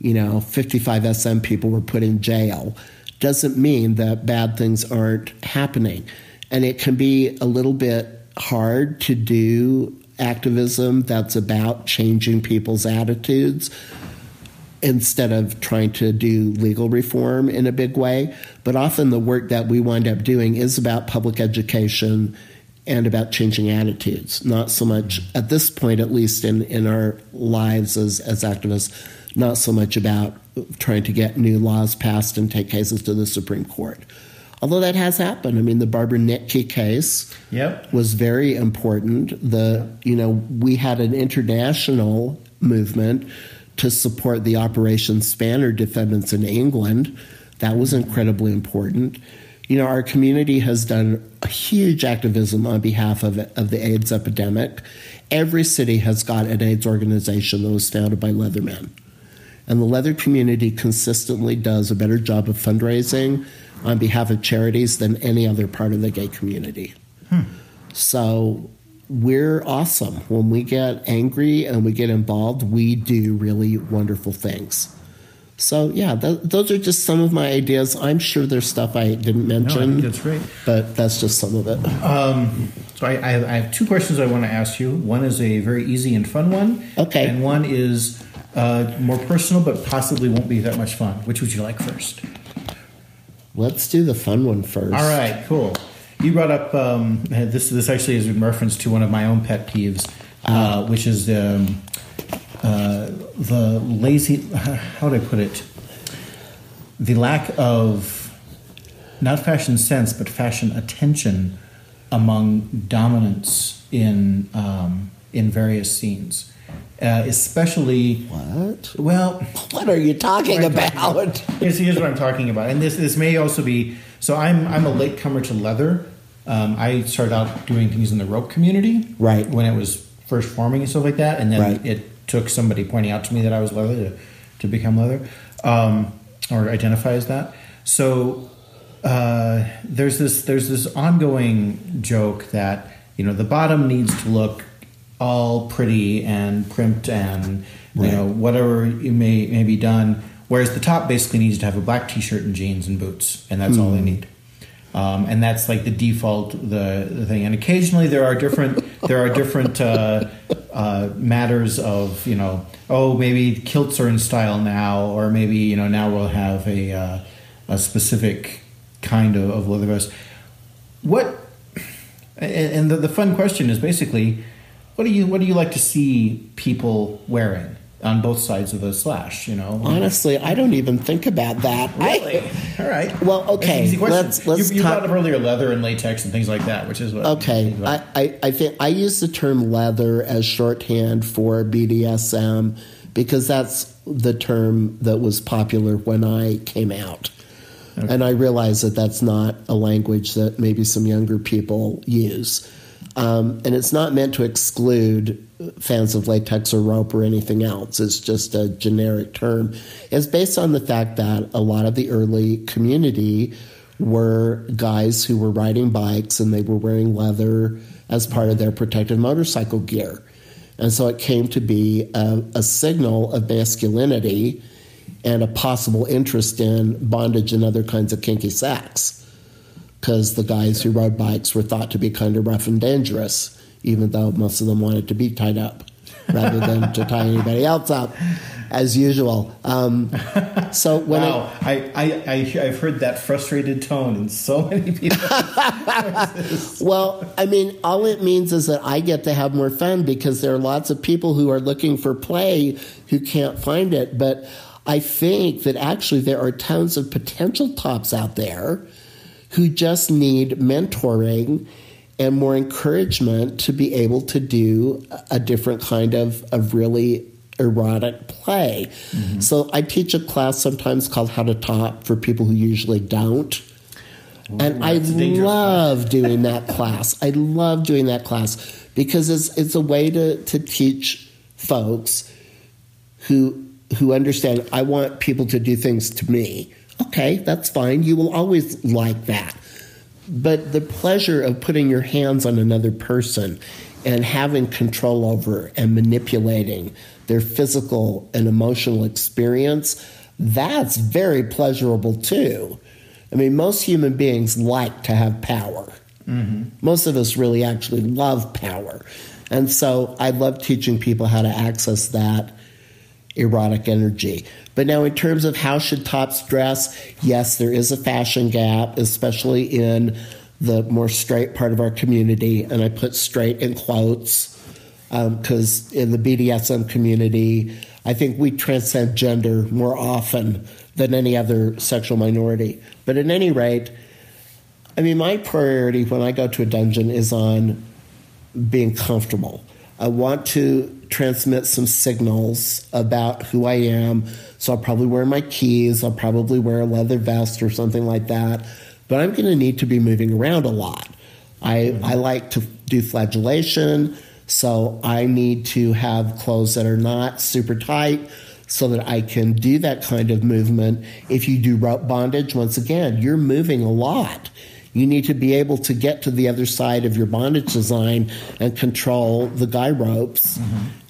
Speaker 2: 55 SM people were put in jail doesn't mean that bad things aren't happening. And it can be a little bit hard to do activism that's about changing people's attitudes instead of trying to do legal reform in a big way. But often the work that we wind up doing is about public education and about changing attitudes, not so much, at this point at least in our lives as activists, not so much about trying to get new laws passed and take cases to the Supreme Court. Although that has happened. I mean, the Barbara Nitke case was very important. We had an international movement to support the Operation Spanner defendants in England. That was incredibly important. Our community has done a huge activism on behalf of the AIDS epidemic. Every city has got an AIDS organization that was founded by Leathermen. And the leather community consistently does a better job of fundraising on behalf of charities than any other part of the gay community. So we're awesome. When we get angry and we get involved, we do really wonderful things. So, yeah, those are just some of my ideas. I'm sure there's stuff I didn't mention.
Speaker 3: No, I think that's great.
Speaker 2: But that's just some of it.
Speaker 3: So I have two questions I want to ask you. One is a very easy and fun one.
Speaker 2: Okay.
Speaker 3: And one is more personal, but possibly won't be that much fun. Which would you like first?
Speaker 2: Let's do the fun one first.
Speaker 3: All right, cool. You brought up, this actually is in reference to one of my own pet peeves, which is the lazy, how do I put it? The lack of, not fashion sense, but fashion attention among dominants in various scenes. Especially...
Speaker 2: What?
Speaker 3: Well...
Speaker 2: What are you talking about?
Speaker 3: Here's what I'm talking about. And this may also be... So I'm a latecomer to leather. I started out doing things in the rope community.
Speaker 2: Right.
Speaker 3: When it was first forming and stuff like that. And then it took somebody pointing out to me that I was leather to become leather. Or identify as that. So there's this ongoing joke that, the bottom needs to look all pretty and primped and whatever you may be done, whereas the top basically needs to have a black t-shirt and jeans and boots, and that's all they need. And that's like the default the thing. And occasionally there are different matters of maybe kilts are in style now, or maybe now we'll have a specific kind of leather vest. And the fun question is basically, what do you like to see people wearing on both sides of the slash?
Speaker 2: Honestly, I don't even think about that.
Speaker 3: Really? All right.
Speaker 2: Well, okay. Let's
Speaker 3: you brought up earlier leather and latex and things like that, which is what.
Speaker 2: Okay. I think I use the term leather as shorthand for BDSM because that's the term that was popular when I came out. Okay. And I realize that that's not a language that maybe some younger people use. And it's not meant to exclude fans of latex or rope or anything else. It's just a generic term. It's based on the fact that a lot of the early community were guys who were riding bikes and they were wearing leather as part of their protective motorcycle gear. And so it came to be a signal of masculinity and a possible interest in bondage and other kinds of kinky sex. Because the guys who rode bikes were thought to be kind of rough and dangerous, even though most of them wanted to be tied up rather than to tie anybody else up, as usual. So when
Speaker 3: I've heard that frustrated tone in so many people.
Speaker 2: Well, I mean, all it means is that I get to have more fun because there are lots of people who are looking for play who can't find it. But I think that actually there are tons of potential tops out there who just need mentoring and more encouragement to be able to do a different kind of really erotic play. Mm-hmm. So I teach a class sometimes called How to Top for people who usually don't. And I love doing that class. I love doing that class because it's a way to teach folks who understand, I want people to do things to me. Okay, that's fine. You will always like that. But the pleasure of putting your hands on another person and having control over and manipulating their physical and emotional experience, that's very pleasurable too. I mean, most human beings like to have power. Mm-hmm. Most of us really actually love power. And so I love teaching people how to access that erotic energy. But now in terms of how should tops dress, yes, there is a fashion gap, especially in the more straight part of our community. And I put straight in quotes because in the BDSM community, I think we transcend gender more often than any other sexual minority. But at any rate, I mean, my priority when I go to a dungeon is on being comfortable. I want to transmit some signals about who I am. So I'll probably wear my keys. I'll probably wear a leather vest or something like that. But I'm going to need to be moving around a lot. I like to do flagellation, so I need to have clothes that are not super tight so that I can do that kind of movement. If you do rope bondage, once again, you're moving a lot. You need to be able to get to the other side of your bondage design and control the guy ropes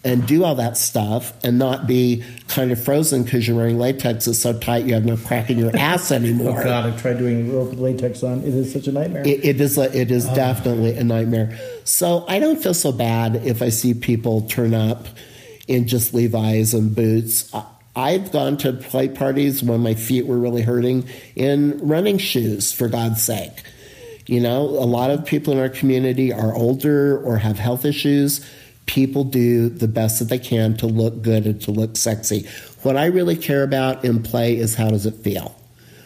Speaker 2: and do all that stuff and not be kind of frozen because you're wearing latex that's so tight you have no crack in your ass anymore.
Speaker 3: Oh, God, I've tried doing rope with latex on. It is such a nightmare.
Speaker 2: It is definitely a nightmare. So I don't feel so bad if I see people turn up in just Levi's and boots. I've gone to play parties when my feet were really hurting in running shoes, for God's sake. You know, a lot of people in our community are older or have health issues. People do the best that they can to look good and to look sexy. What I really care about in play is how does it feel.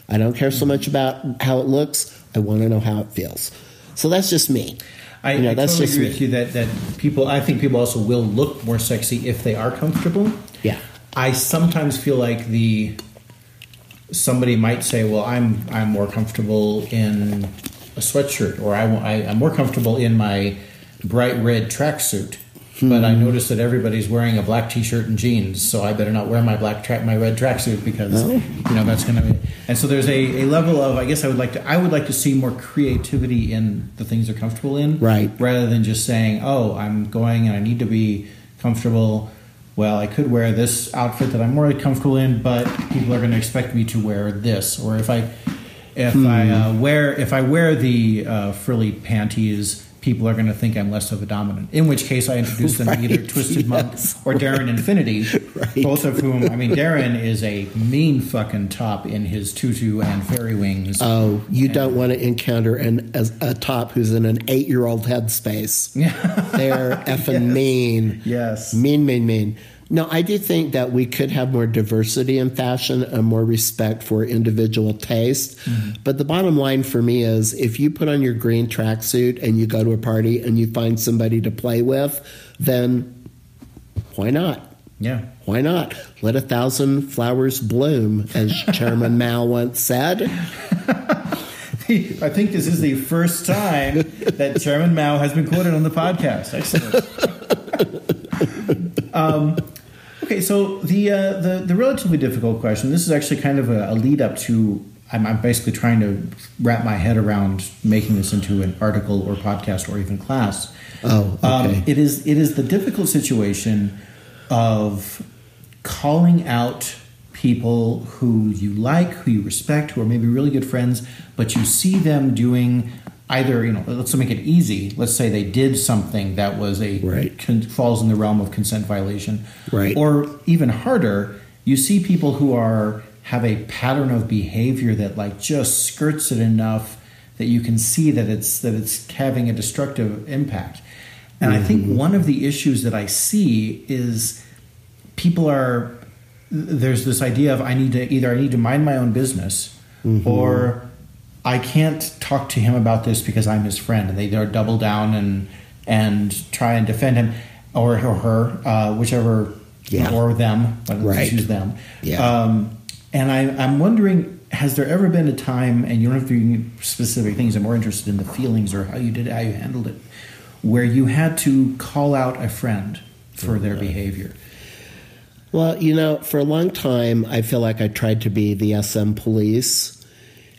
Speaker 2: I don't care so much about how it looks. I want to know how it feels. So that's just me.
Speaker 3: I totally agree with you that people, I think people also will look more sexy if they are comfortable.
Speaker 2: Yeah.
Speaker 3: I sometimes feel like somebody might say, well, I'm more comfortable in a sweatshirt, or I'm more comfortable in my bright red tracksuit. But I notice that everybody's wearing a black T-shirt and jeans, so I better not wear my red tracksuit because that's going to be. And so there's a level of, I guess I would like to see more creativity in the things they're comfortable in,
Speaker 2: right? Rather
Speaker 3: than just saying, oh, I'm going and I need to be comfortable. Well, I could wear this outfit that I'm more comfortable in, but people are going to expect me to wear this. Or if I wear the frilly panties, people are going to think I'm less of a dominant. In which case, I introduce them to either Twisted Monk or Darren Infinity, both of whom, I mean, Darren is a mean fucking top in his tutu and fairy wings.
Speaker 2: Oh, you don't want to encounter a top who's in an 8-year-old headspace. They're effing mean.
Speaker 3: Yes.
Speaker 2: Mean. No, I do think that we could have more diversity in fashion and more respect for individual taste. Mm-hmm. But the bottom line for me is if you put on your green tracksuit and you go to a party and you find somebody to play with, then why not?
Speaker 3: Yeah.
Speaker 2: Why not? Let 1,000 flowers bloom, as Chairman Mao once said.
Speaker 3: I think this is the first time that Chairman Mao has been quoted on the podcast. Excellent. Okay, so the relatively difficult question, this is actually kind of a lead up to, I'm basically trying to wrap my head around making this into an article or podcast or even class.
Speaker 2: Oh, okay.
Speaker 3: It is the difficult situation of calling out people who you like, who you respect, who are maybe really good friends, but you see them doing either, let's make it easy. Let's say they did something that was falls in the realm of consent violation.
Speaker 2: Right.
Speaker 3: Or even harder, you see people who have a pattern of behavior that just skirts it enough that you can see that it's having a destructive impact. And I think one of the issues that I see is there's this idea of I need to mind my own business, or I can't talk to him about this because I'm his friend, and they double down and try and defend him or her, whichever, or them, right. Choose them. Yeah. And I'm wondering, has there ever been a time, and you don't have to do specific things, I'm more interested in the feelings or how you handled it, where you had to call out a friend for their behavior?
Speaker 2: Well, for a long time, I feel like I tried to be the SM police.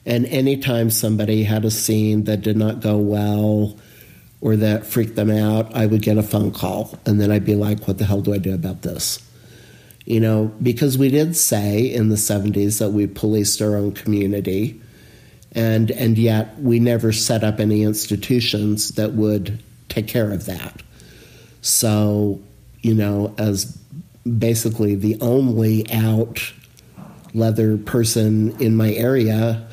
Speaker 2: And anytime somebody had a scene that did not go well or that freaked them out, I would get a phone call. And then I'd be like, what the hell do I do about this? Because we did say in the 70s that we policed our own community. And yet we never set up any institutions that would take care of that. So, as basically the only out leather person in my area,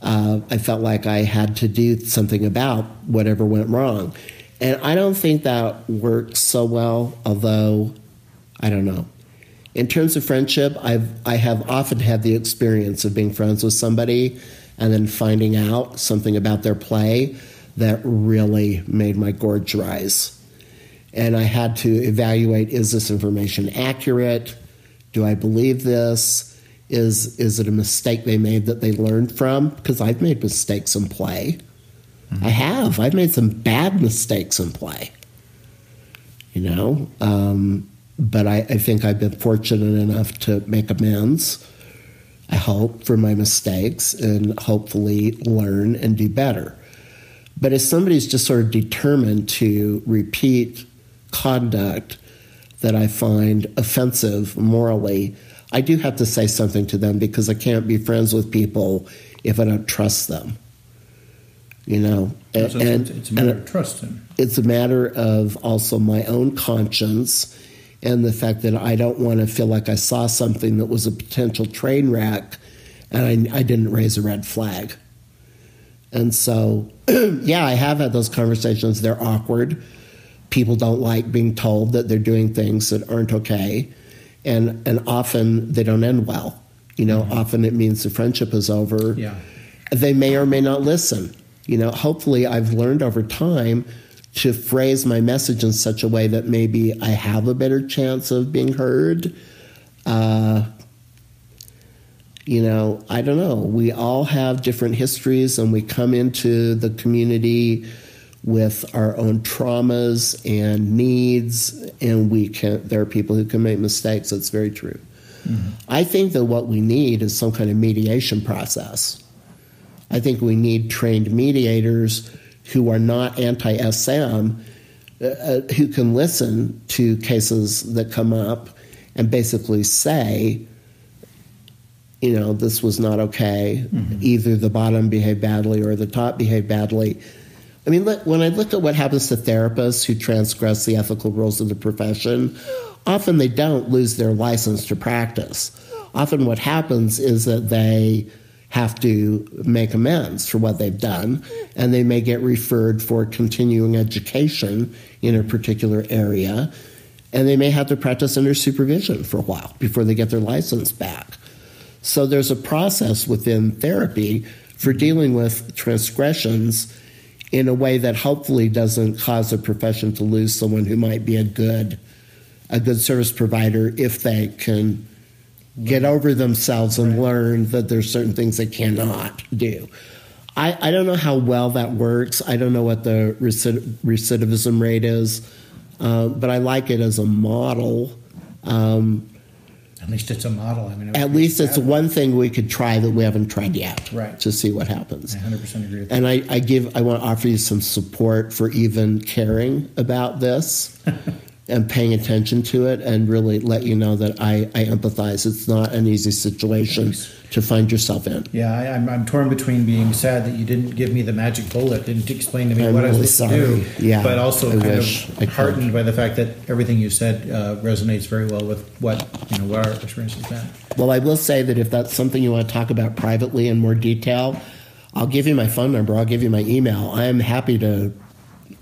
Speaker 2: I felt like I had to do something about whatever went wrong. And I don't think that works so well, although, I don't know. In terms of friendship, I have often had the experience of being friends with somebody and then finding out something about their play that really made my gorge rise. And I had to evaluate, is this information accurate? Do I believe this? Is it a mistake they made that they learned from? Because I've made mistakes in play. Mm-hmm. I have. I've made some bad mistakes in play. But I think I've been fortunate enough to make amends, I hope, for my mistakes and hopefully learn and do better. But if somebody's just sort of determined to repeat conduct that I find offensive morally, I do have to say something to them, because I can't be friends with people if I don't trust them.
Speaker 3: It's a matter of trust.
Speaker 2: It's a matter of also my own conscience and the fact that I don't want to feel like I saw something that was a potential train wreck and I didn't raise a red flag. And so, I have had those conversations. They're awkward. People don't like being told that they're doing things that aren't okay. And often they don't end well. Mm-hmm. Often it means the friendship is over. Yeah. They may or may not listen. Hopefully I've learned over time to phrase my message in such a way that maybe I have a better chance of being heard. I don't know. We all have different histories, and we come into the community with our own traumas and needs, and there are people who can make mistakes. That's very true. Mm-hmm. I think that what we need is some kind of mediation process. I think we need trained mediators who are not anti-SM, who can listen to cases that come up and basically say, this was not okay. Mm-hmm. Either the bottom behaved badly or the top behaved badly. I mean, when I look at what happens to therapists who transgress the ethical rules of the profession, often they don't lose their license to practice. Often what happens is that they have to make amends for what they've done, and they may get referred for continuing education in a particular area, and they may have to practice under supervision for a while before they get their license back. So there's a process within therapy for dealing with transgressions in a way that hopefully doesn't cause a profession to lose someone who might be a good service provider if they can get over themselves and learn that there's certain things they cannot do. I don't know how well that works. I don't know what the recidivism rate is, but I like it as a model.
Speaker 3: At least it's a model.
Speaker 2: At least it's one thing we could try that we haven't tried yet,
Speaker 3: right?
Speaker 2: To see what happens.
Speaker 3: I 100% agree with that.
Speaker 2: And I want to offer you some support for even caring about this and paying attention to it, and really let you know that I empathize. It's not an easy situation to find yourself in.
Speaker 3: Yeah, I'm torn between being sad that you didn't give me the magic bullet, didn't explain to me what I was supposed to do, but also kind of heartened by the fact that everything you said resonates very well with what our experience has been.
Speaker 2: Well, I will say that if that's something you want to talk about privately in more detail, I'll give you my phone number. I'll give you my email. I am happy to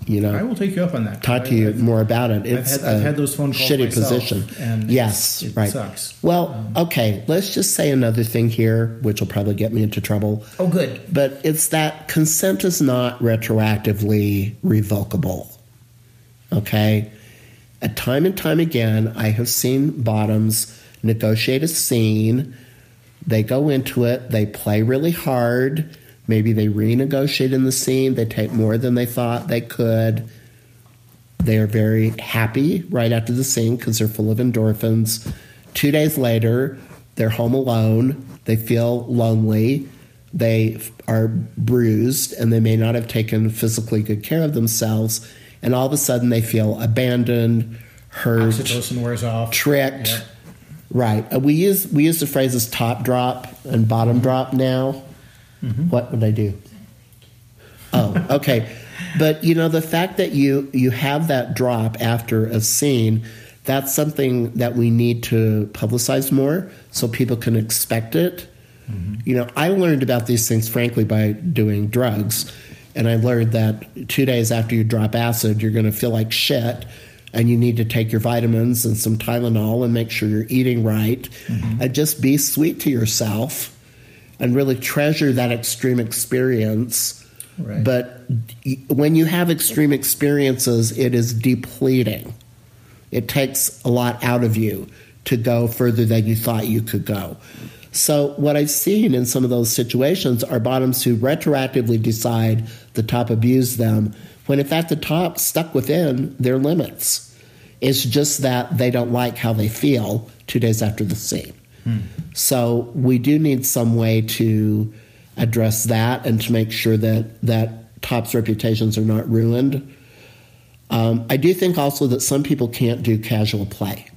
Speaker 3: I will take you up on that.
Speaker 2: Talk to you more about it. It's
Speaker 3: I've had those phone calls
Speaker 2: shitty
Speaker 3: myself,
Speaker 2: position.
Speaker 3: And
Speaker 2: yes,
Speaker 3: it
Speaker 2: right.
Speaker 3: sucks.
Speaker 2: Well, okay, let's just say another thing here, which will probably get me into trouble.
Speaker 3: Oh, good.
Speaker 2: But it's that consent is not retroactively revocable. Okay? Time and time again, I have seen bottoms negotiate a scene. They go into it. They play really hard. Maybe they renegotiate in the scene. They take more than they thought they could. They are very happy right after the scene because they're full of endorphins. 2 days later, they're home alone. They feel lonely. They are bruised, and they may not have taken physically good care of themselves. And all of a sudden, they feel abandoned, hurt,
Speaker 3: oxytocin wears off,
Speaker 2: tricked.
Speaker 3: Yep.
Speaker 2: Right. We use the phrases top drop and bottom drop now. Mm-hmm. What would I do? Oh, okay. But, the fact that you have that drop after a scene, that's something that we need to publicize more so people can expect it. Mm-hmm. I learned about these things, frankly, by doing drugs. And I learned that 2 days after you drop acid, you're going to feel like shit. And you need to take your vitamins and some Tylenol and make sure you're eating right. Mm-hmm. And just be sweet to yourself and really treasure that extreme experience.
Speaker 3: Right.
Speaker 2: But when you have extreme experiences, it is depleting. It takes a lot out of you to go further than you thought you could go. So what I've seen in some of those situations are bottoms who retroactively decide the top abused them, when in fact the top stuck within their limits. It's just that they don't like how they feel 2 days after the scene. So we do need some way to address that and to make sure that tops' reputations are not ruined. I do think also that some people can't do casual play.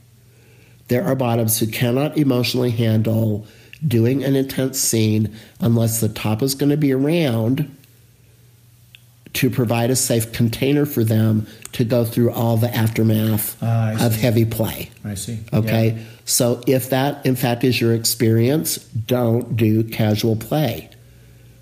Speaker 2: There are bottoms who cannot emotionally handle doing an intense scene unless the top is going to be around to provide a safe container for them to go through all the aftermath of heavy play.
Speaker 3: I see.
Speaker 2: Okay?
Speaker 3: Yeah.
Speaker 2: So if that, in fact, is your experience, don't do casual play.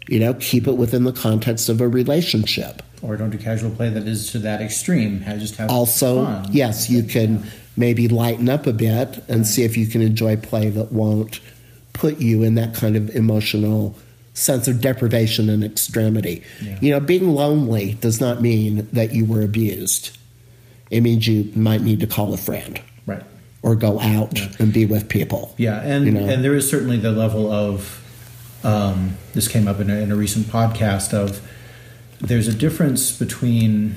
Speaker 2: Keep it within the context of a relationship.
Speaker 3: Or don't do casual play that is to that extreme. Just have
Speaker 2: also,
Speaker 3: fun.
Speaker 2: Yes, you can maybe lighten up a bit and see if you can enjoy play that won't put you in that kind of emotional sense of deprivation and extremity. Yeah. Being lonely does not mean that you were abused. It means you might need to call a friend.
Speaker 3: Right.
Speaker 2: Or go out and be with people.
Speaker 3: Yeah, and there is certainly the level of, this came up in a recent podcast, of there's a difference between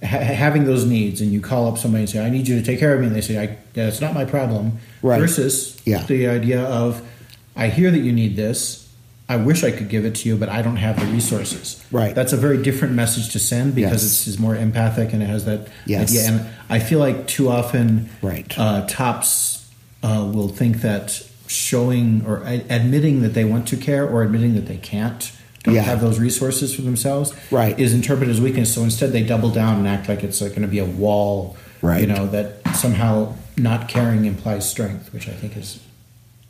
Speaker 3: having those needs, and you call up somebody and say, I need you to take care of me, and they say, it's not my problem, right. Versus the idea of, I hear that you need this, I wish I could give it to you, but I don't have the resources.
Speaker 2: Right.
Speaker 3: That's a very different message to send because it's more empathic and it has that idea. And I feel like too often tops will think that showing or admitting that they want to care or admitting that they can't, don't have those resources for themselves, is interpreted as weakness. So instead they double down and act like it's going to be a wall, that somehow not caring implies strength, which I think is...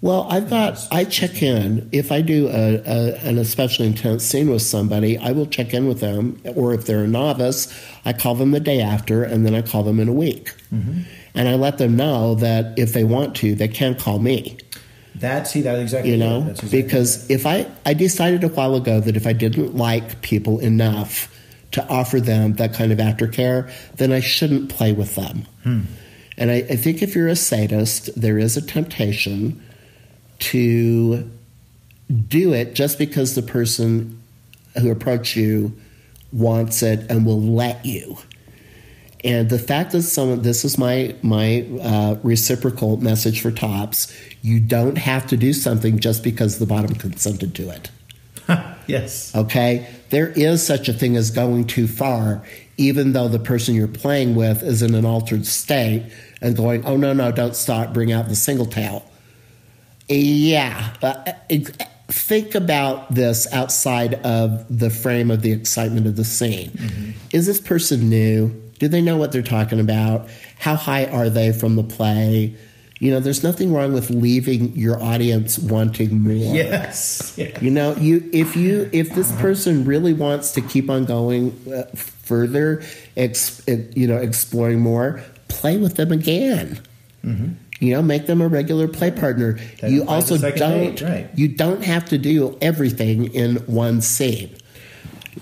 Speaker 2: Well, I check in. If I do an especially intense scene with somebody, I will check in with them. Or if they're a novice, I call them the day after, and then I call them in a week. Mm-hmm. And I let them know that if they want to, they can call me.
Speaker 3: That's exactly. That's exactly
Speaker 2: because if I decided a while ago that if I didn't like people enough to offer them that kind of aftercare, then I shouldn't play with them. And I think if you're a sadist, there is a temptation to do it just because the person who approached you wants it and will let you. And the fact that this is my reciprocal message for tops, you don't have to do something just because the bottom consented to it.
Speaker 3: Yes.
Speaker 2: Okay? There is such a thing as going too far, even though the person you're playing with is in an altered state and going, oh, no, don't stop, bring out the single tail. Yeah. Think about this outside of the frame of the excitement of the scene. Mm-hmm. Is this person new? Do they know what they're talking about? How high are they from the play? there's nothing wrong with leaving your audience wanting more.
Speaker 3: Yes.
Speaker 2: If this person really wants to keep on going further, exploring more, play with them again. Mm-hmm. Make them a regular play partner. You also don't have to do everything in one scene.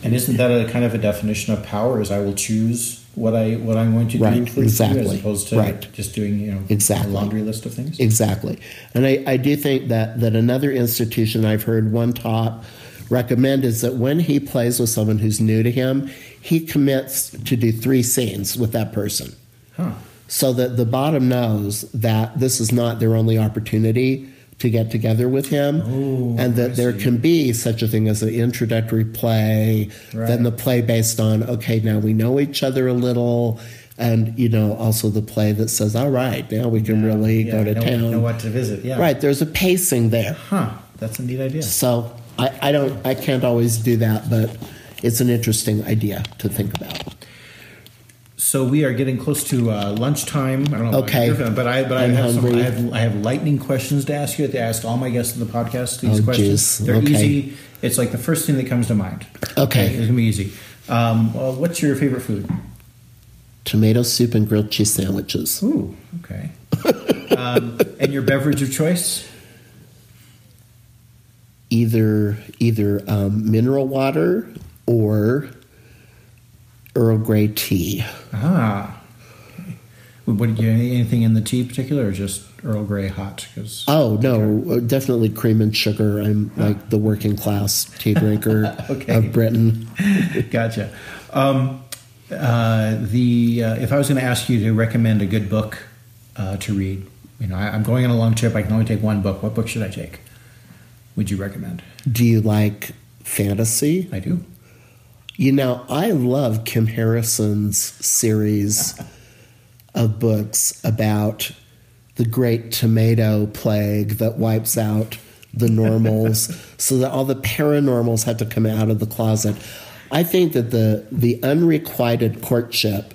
Speaker 3: And isn't that a kind of a definition of power? Is I will choose what I'm going to do for you, as opposed to just doing a laundry list of things.
Speaker 2: Exactly. And I do think that another institution I've heard one top recommend is that when he plays with someone who's new to him, he commits to do 3 scenes with that person. So that the bottom knows that this is not their only opportunity to get together with him, and that there can be such a thing as an introductory play, then the play based on, okay, now we know each other a little, and, also the play that says, all right, now we can really go to town.
Speaker 3: Know what to visit,
Speaker 2: Right, there's a pacing there.
Speaker 3: That's a neat idea.
Speaker 2: So I can't always do that, but it's an interesting idea to think about.
Speaker 3: So we are getting close to lunchtime. I don't know
Speaker 2: about your
Speaker 3: but I have lightning questions to ask you. I asked all my guests in the podcast these questions.
Speaker 2: Geez.
Speaker 3: They're easy. It's like the first thing that comes to mind.
Speaker 2: Okay.
Speaker 3: It's gonna be easy. What's your favorite food?
Speaker 2: Tomato soup and grilled cheese sandwiches.
Speaker 3: Ooh, okay. And your beverage of choice?
Speaker 2: Either mineral water or Earl Grey tea.
Speaker 3: Okay. What do you anything in the tea in particular, or just Earl Grey hot?
Speaker 2: No, definitely cream and sugar. I'm like the working class tea drinker of Britain.
Speaker 3: Gotcha. If I was going to ask you to recommend a good book to read, I'm going on a long trip. I can only take one book. What book should I take? Would you recommend?
Speaker 2: Do you like fantasy?
Speaker 3: I do.
Speaker 2: I love Kim Harrison's series of books about the great tomato plague that wipes out the normals so that all the paranormals had to come out of the closet. I think that the unrequited courtship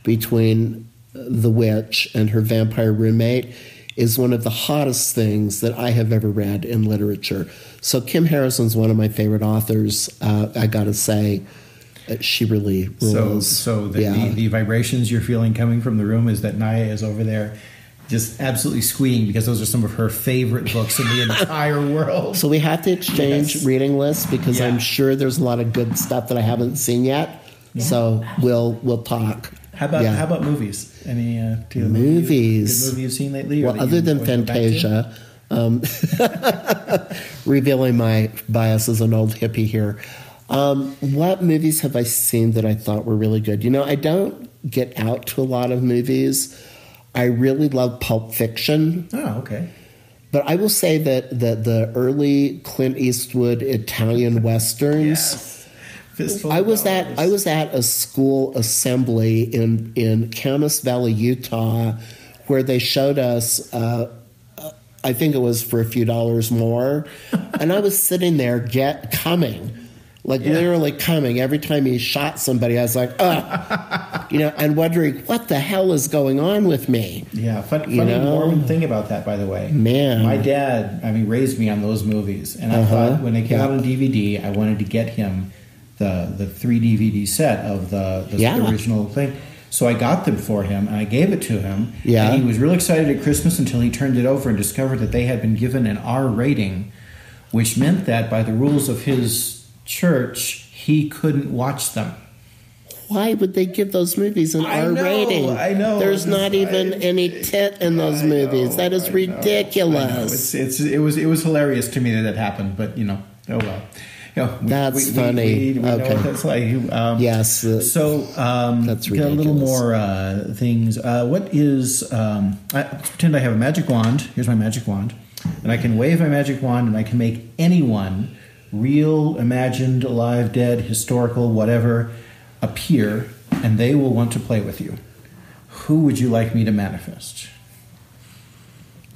Speaker 2: between the witch and her vampire roommate is one of the hottest things that I have ever read in literature. So Kim Harrison's one of my favorite authors. I got to say, she really rules.
Speaker 3: So the vibrations you're feeling coming from the room is that Naya is over there just absolutely squealing because those are some of her favorite books in the entire world.
Speaker 2: So we have to exchange reading lists because I'm sure there's a lot of good stuff that I haven't seen yet. Yeah. So we'll talk.
Speaker 3: How about movies? Any movies?
Speaker 2: Good movie
Speaker 3: you've seen lately?
Speaker 2: Well, other than Fantasia, revealing my bias as an old hippie here. What movies have I seen that I thought were really good? I don't get out to a lot of movies. I really love Pulp Fiction.
Speaker 3: Oh, okay.
Speaker 2: But I will say that the early Clint Eastwood Italian westerns.
Speaker 3: Yes.
Speaker 2: I was at a school assembly in Camas Valley, Utah, where they showed us. I think it was for a few dollars more, and I was sitting there literally coming. Every time he shot somebody, I was like, and wondering what the hell is going on with me.
Speaker 3: Yeah, funny Mormon thing about that, by the way.
Speaker 2: Man.
Speaker 3: My dad, raised me on those movies. And I thought when they came out on DVD, I wanted to get him the 3 DVD set of the original thing. So I got them for him, and I gave it to him.
Speaker 2: Yeah.
Speaker 3: And he was real excited at Christmas until he turned it over and discovered that they had been given an R rating, which meant that by the rules of his church, he couldn't watch them.
Speaker 2: Why would they give those movies an R rating?
Speaker 3: I know.
Speaker 2: There's not even any tit in those movies. That is ridiculous.
Speaker 3: It was hilarious to me that happened, but oh well.
Speaker 2: That's funny.
Speaker 3: We know what that's like.
Speaker 2: Yes.
Speaker 3: So
Speaker 2: that's ridiculous.
Speaker 3: Get a little more things. What is? Pretend I have a magic wand. Here's my magic wand, and I can wave my magic wand, and I can make anyone, real, imagined, alive, dead, historical, whatever, appear, and they will want to play with you. Who would you like me to manifest?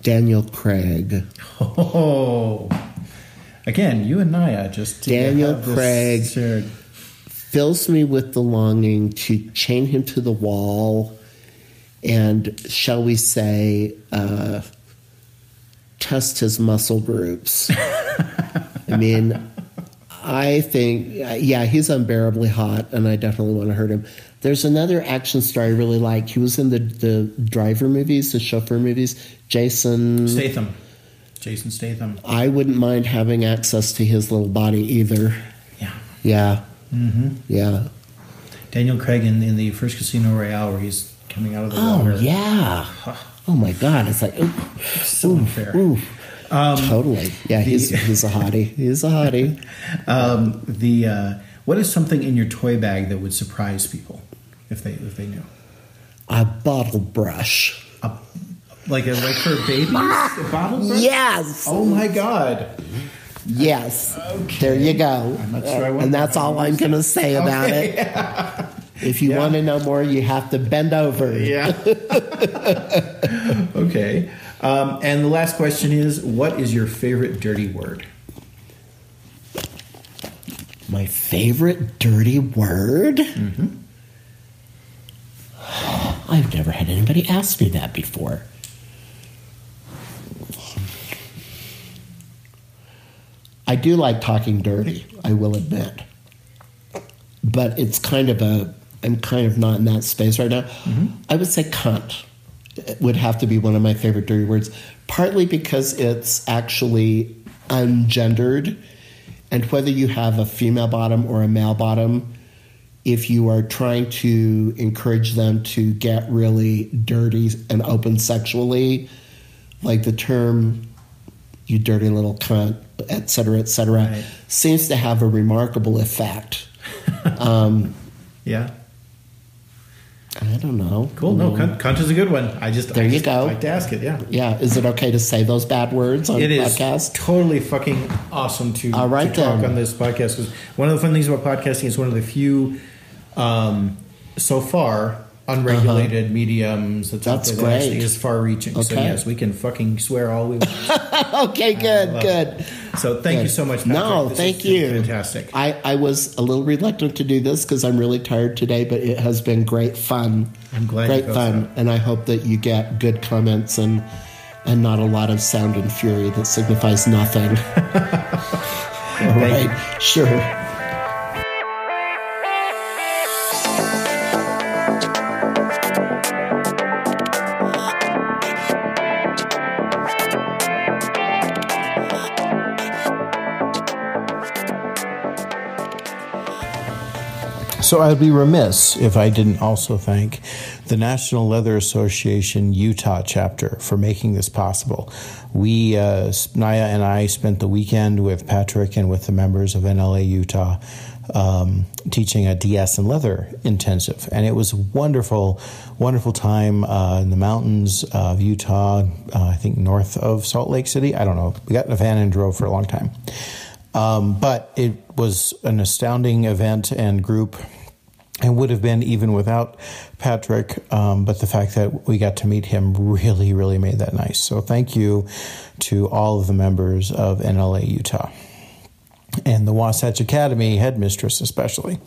Speaker 2: Daniel Craig.
Speaker 3: Oh. Again, you and Naya just...
Speaker 2: Daniel Craig fills me with the longing to chain him to the wall and, shall we say, test his muscle groups. I mean, I think, he's unbearably hot, and I definitely want to hurt him. There's another action star I really like. He was in the driver movies, the chauffeur movies. Jason Statham. I wouldn't mind having access to his little body either. Yeah. Mm-hmm. Yeah.
Speaker 3: Daniel Craig in the first Casino Royale, where he's coming out of the water.
Speaker 2: Oh, yeah. Oh, my God. It's like,
Speaker 3: so unfair.
Speaker 2: Totally. Yeah, he's a hottie. He's a hottie.
Speaker 3: What is something in your toy bag that would surprise people if they knew?
Speaker 2: A bottle brush.
Speaker 3: Like for babies? A bottle brush?
Speaker 2: Yes.
Speaker 3: Oh my God.
Speaker 2: Yes.
Speaker 3: Okay.
Speaker 2: There you go.
Speaker 3: I'm not sure I want
Speaker 2: and that's all I'm going to say about it.
Speaker 3: Yeah.
Speaker 2: If you want to know more, you have to bend over.
Speaker 3: Yeah. Okay. And the last question is, what is your favorite dirty word?
Speaker 2: My favorite dirty word?
Speaker 3: Mm-hmm.
Speaker 2: I've never had anybody ask me that before. I do like talking dirty, I will admit. But it's I'm kind of not in that space right now. Mm-hmm. I would say cunt would have to be one of my favorite dirty words, partly because it's actually ungendered. And whether you have a female bottom or a male bottom, if you are trying to encourage them to get really dirty and open sexually, like the term, you dirty little cunt, et cetera, right, seems to have a remarkable effect.
Speaker 3: Yeah.
Speaker 2: I don't know.
Speaker 3: Cool. No, cunt is a good one.
Speaker 2: There you go.
Speaker 3: Like to ask it, yeah.
Speaker 2: Yeah. Is it okay to say those bad words on the podcast?
Speaker 3: It is totally fucking awesome to talk on this podcast. Because one of the fun things about podcasting is one of the few, so far, unregulated mediums that actually is far-reaching. Okay. So yes, we can fucking swear all we want.
Speaker 2: Okay, good.
Speaker 3: So thank you so much, Patrick.
Speaker 2: No, thank you.
Speaker 3: Fantastic.
Speaker 2: I was a little reluctant to do this because I'm really tired today, but it has been great fun.
Speaker 3: I'm glad.
Speaker 2: Great fun, so. And I hope that you get good comments and not a lot of sound and fury that signifies nothing. All right, sure.
Speaker 1: So I'd be remiss if I didn't also thank the National Leather Association Utah chapter for making this possible. We, Naya and I, spent the weekend with Patrick and with the members of NLA Utah teaching a DS and leather intensive. And it was a wonderful, wonderful time in the mountains of Utah, I think north of Salt Lake City. I don't know. We got in a van and drove for a long time. But it was an astounding event and group, and would have been even without Patrick. But the fact that we got to meet him really, really made that nice. So thank you to all of the members of NLA Utah and the Wasatch Academy headmistress especially.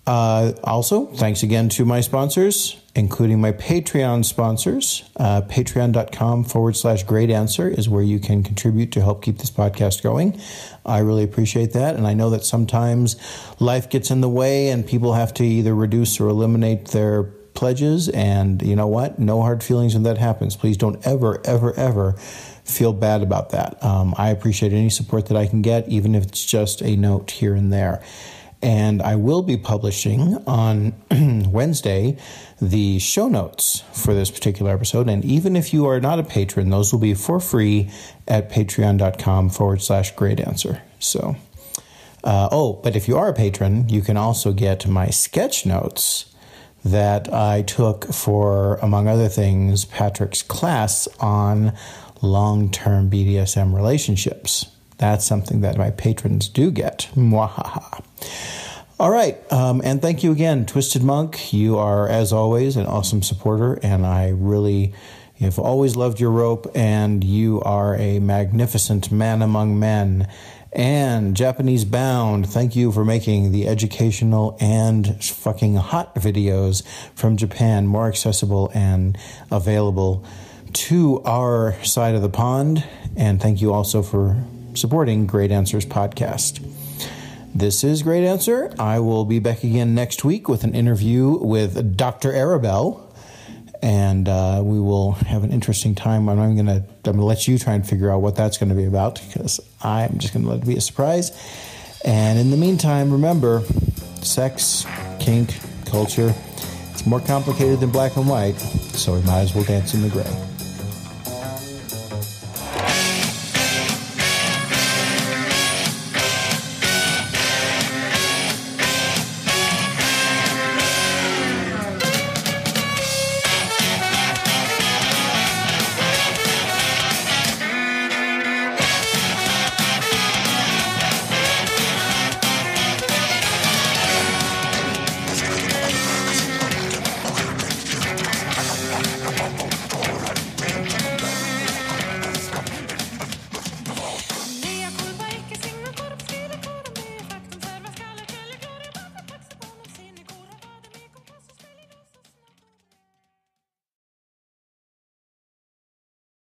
Speaker 1: Also, thanks again to my sponsors, including my Patreon sponsors. Patreon.com/Great Answer is where you can contribute to help keep this podcast going. I really appreciate that. And I know that sometimes life gets in the way and people have to either reduce or eliminate their pledges. And you know what? No hard feelings when that happens. Please don't ever, ever, ever feel bad about that. I appreciate any support that I can get, even if it's just a note here and there. And I will be publishing on Wednesday the show notes for this particular episode. And even if you are not a patron, those will be for free at patreon.com/Great Answer. So, but if you are a patron, you can also get my sketch notes that I took for, among other things, Patrick's class on long-term BDSM relationships. That's something that my patrons do get. Mwahaha. All right. And thank you again, Twisted Monk. You are, as always, an awesome supporter. And I really, You've always loved your rope, and you are a magnificent man among men. And Japanese Bound, thank you for making the educational and fucking hot videos from Japan more accessible and available to our side of the pond. And thank you also for supporting Great Answers podcast. This is Great Answer. I will be back again next week with an interview with Dr. Arabelle. And we will have an interesting time. I'm going to let you try and figure out what that's going to be about, because I'm just going to let it be a surprise. And in the meantime, remember, sex, kink, culture, it's more complicated than black and white, so we might as well dance in the gray.